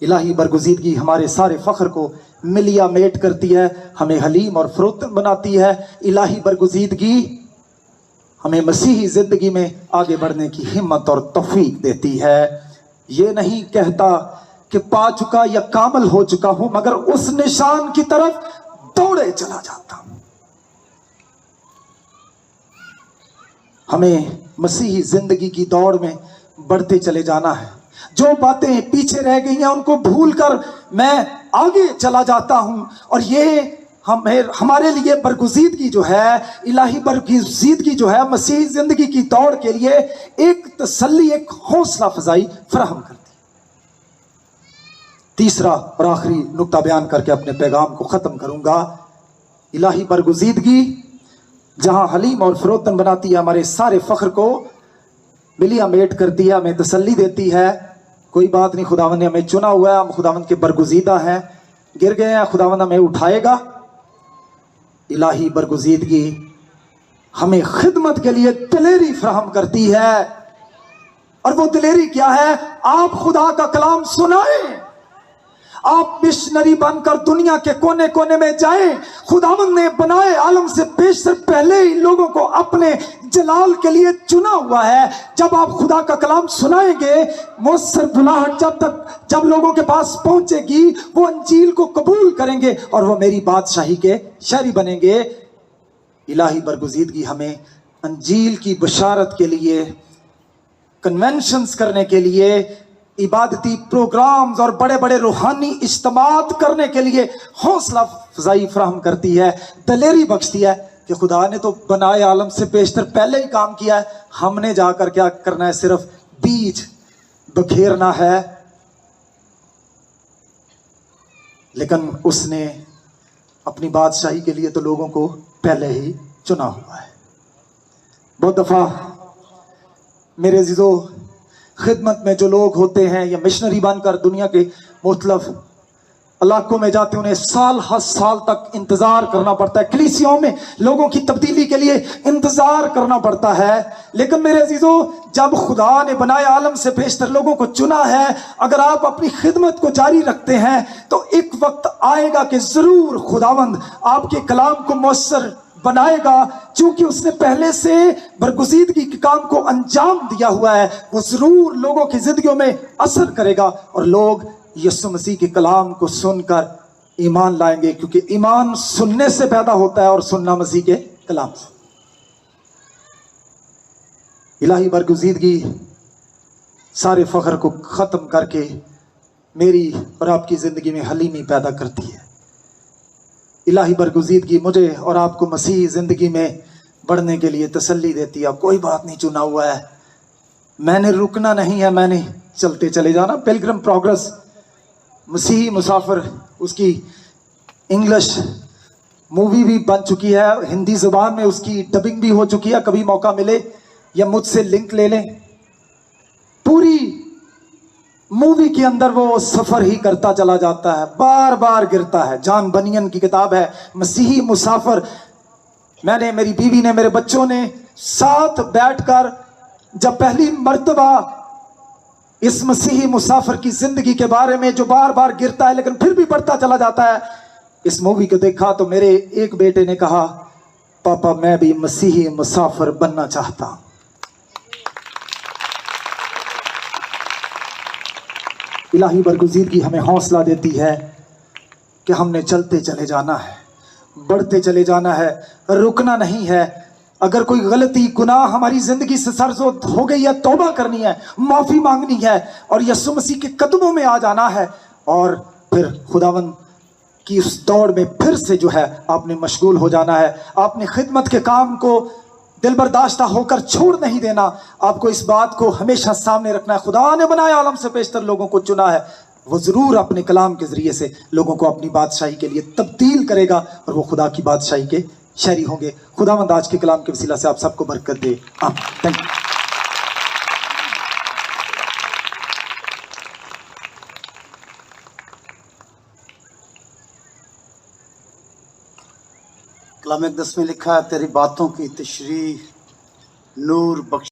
Speaker 1: الہی برگزیدگی ہمارے سارے فخر کو ملیا میٹ کرتی ہے، ہمیں حلیم اور فروتن بناتی ہے۔ الہی برگزیدگی ہمیں مسیحی زندگی میں آگے بڑھنے کی ہمت اور توفیق دیتی ہے۔ یہ نہیں کہتا کہ پا چکا یا کامل ہو چکا ہوں، مگر اس نشان کی طرف دوڑے چلا جاتا ہوں۔ ہمیں مسیحی زندگی کی دوڑ میں بڑھتے چلے جانا ہے۔ جو باتیں پیچھے رہ گئی ہیں ان کو بھول کر میں آگے چلا جاتا ہوں، اور یہ ہمارے لیے برگزیدگی جو ہے، الہی برگزیدگی جو ہے، مسیحی زندگی کی دوڑ کے لیے ایک تسلی، ایک حوصلہ افزائی فراہم کرتی ہے۔ تیسرا اور آخری نقطہ بیان کر کے اپنے پیغام کو ختم کروں گا۔ الہی برگزیدگی جہاں حلیم اور فروتن بناتی ہے، ہمارے سارے فخر کو ملیا میٹ کرتی ہے، ہمیں تسلی دیتی ہے۔ کوئی بات نہیں، خداوند نے ہمیں چنا ہوا ہے، ہم خداوند کے برگزیدہ ہیں، گر گئے ہیں، خداوند ہمیں اٹھائے گا۔ الہی برگزیدگی ہمیں خدمت کے لیے دلیری فراہم کرتی ہے، اور وہ دلیری کیا ہے؟ آپ خدا کا کلام سنائیں، آپ مشنری بن کر دنیا کے کونے کونے میں جائیں۔ خداوند نے بنائے عالم سے بیشتر پہلے ہی لوگوں کو اپنے جلال کے لیے چنا ہوا ہے۔ جب آپ خدا کا کلام سنائیں گے، مؤثر بلاہٹ جب لوگوں کے پاس پہنچے گی، وہ انجیل کو قبول کریں گے اور وہ میری بادشاہی کے شہری بنیں گے۔ الہی برگزیدگی ہمیں انجیل کی بشارت کے لیے، کنونشنز کرنے کے لیے، عبادتی پروگرامز اور بڑے بڑے روحانی اجتماعات کرنے کے لیے حوصلہ افزائی فراہم کرتی ہے، دلیری بخشتی ہے کہ خدا نے تو بنائے عالم سے بیشتر پہلے ہی کام کیا ہے، ہم نے جا کر کیا کرنا ہے؟ صرف بیج بکھیرنا ہے۔ لیکن اس نے اپنی بادشاہی کے لیے تو لوگوں کو پہلے ہی چنا ہوا ہے۔ بہت دفعہ میرے عزیزو، خدمت میں جو لوگ ہوتے ہیں یا مشنری بن کر دنیا کے مختلف علاقوں میں جاتے ہیں، انہیں سال ہر سال تک انتظار کرنا پڑتا ہے، کلیسیوں میں لوگوں کی تبدیلی کے لیے انتظار کرنا پڑتا ہے۔ لیکن میرے عزیزو، جب خدا نے بنائے عالم سے بیشتر لوگوں کو چنا ہے، اگر آپ اپنی خدمت کو جاری رکھتے ہیں تو ایک وقت آئے گا کہ ضرور خداوند آپ کے کلام کو مؤثر بنائے گا، چونکہ اس نے پہلے سے برگزیدگی کے کام کو انجام دیا ہوا ہے۔ وہ ضرور لوگوں کی زندگیوں میں اثر کرے گا، اور لوگ یسوع مسیح کے کلام کو سن کر ایمان لائیں گے، کیونکہ ایمان سننے سے پیدا ہوتا ہے اور سننا مسیح کے کلام سے۔ الہی برگزیدگی سارے فخر کو ختم کر کے میری اور آپ کی زندگی میں حلیمی پیدا کرتی ہے۔ الہی برگزیدگی مجھے اور آپ کو مسیحی زندگی میں بڑھنے کے لیے تسلی دیتی ہے۔ کوئی بات نہیں، چنا ہوا ہے، میں نے رکنا نہیں ہے، میں نے چلتے چلے جانا۔ پلگرم پروگرس، مسیحی مسافر، اس کی انگلش مووی بھی بن چکی ہے، ہندی زبان میں اس کی ڈبنگ بھی ہو چکی ہے۔ کبھی موقع ملے یا مجھ سے لنک لے لیں۔ پوری مووی کے اندر وہ سفر ہی کرتا چلا جاتا ہے، بار بار گرتا ہے۔ جان بنین کی کتاب ہے مسیحی مسافر۔ میں نے، میری بیوی نے، میرے بچوں نے ساتھ بیٹھ کر جب پہلی مرتبہ اس مسیحی مسافر کی زندگی کے بارے میں، جو بار بار گرتا ہے لیکن پھر بھی بڑھتا چلا جاتا ہے، اس مووی کو دیکھا تو میرے ایک بیٹے نے کہا، پاپا میں بھی مسیحی مسافر بننا چاہتا ہوں۔ الہی برگزیدگی ہمیں حوصلہ دیتی ہے کہ ہم نے چلتے چلے جانا ہے، بڑھتے چلے جانا ہے، رکنا نہیں ہے۔ اگر کوئی غلطی، گناہ ہماری زندگی سے سرزد ہو گئی ہے، توبہ کرنی ہے، معافی مانگنی ہے، اور یسوع مسیح کے قدموں میں آ جانا ہے، اور پھر خداوند کی اس دوڑ میں پھر سے جو ہے آپ نے مشغول ہو جانا ہے۔ آپ نے خدمت کے کام کو دل برداشتہ ہو کر چھوڑ نہیں دینا۔ آپ کو اس بات کو ہمیشہ سامنے رکھنا ہے، خدا نے بنایا عالم سے بیشتر لوگوں کو چنا ہے، وہ ضرور اپنے کلام کے ذریعے سے لوگوں کو اپنی بادشاہی کے لیے تبدیل کرے گا، اور وہ خدا کی بادشاہی کے شہری ہوں گے۔ خداوند آج کے کلام کے وسیلہ سے آپ سب کو برکت دے، آمین۔ Thank you.
Speaker 3: کلام اقدس میں لکھا ہے، تیری باتوں کی تشریح نور بخش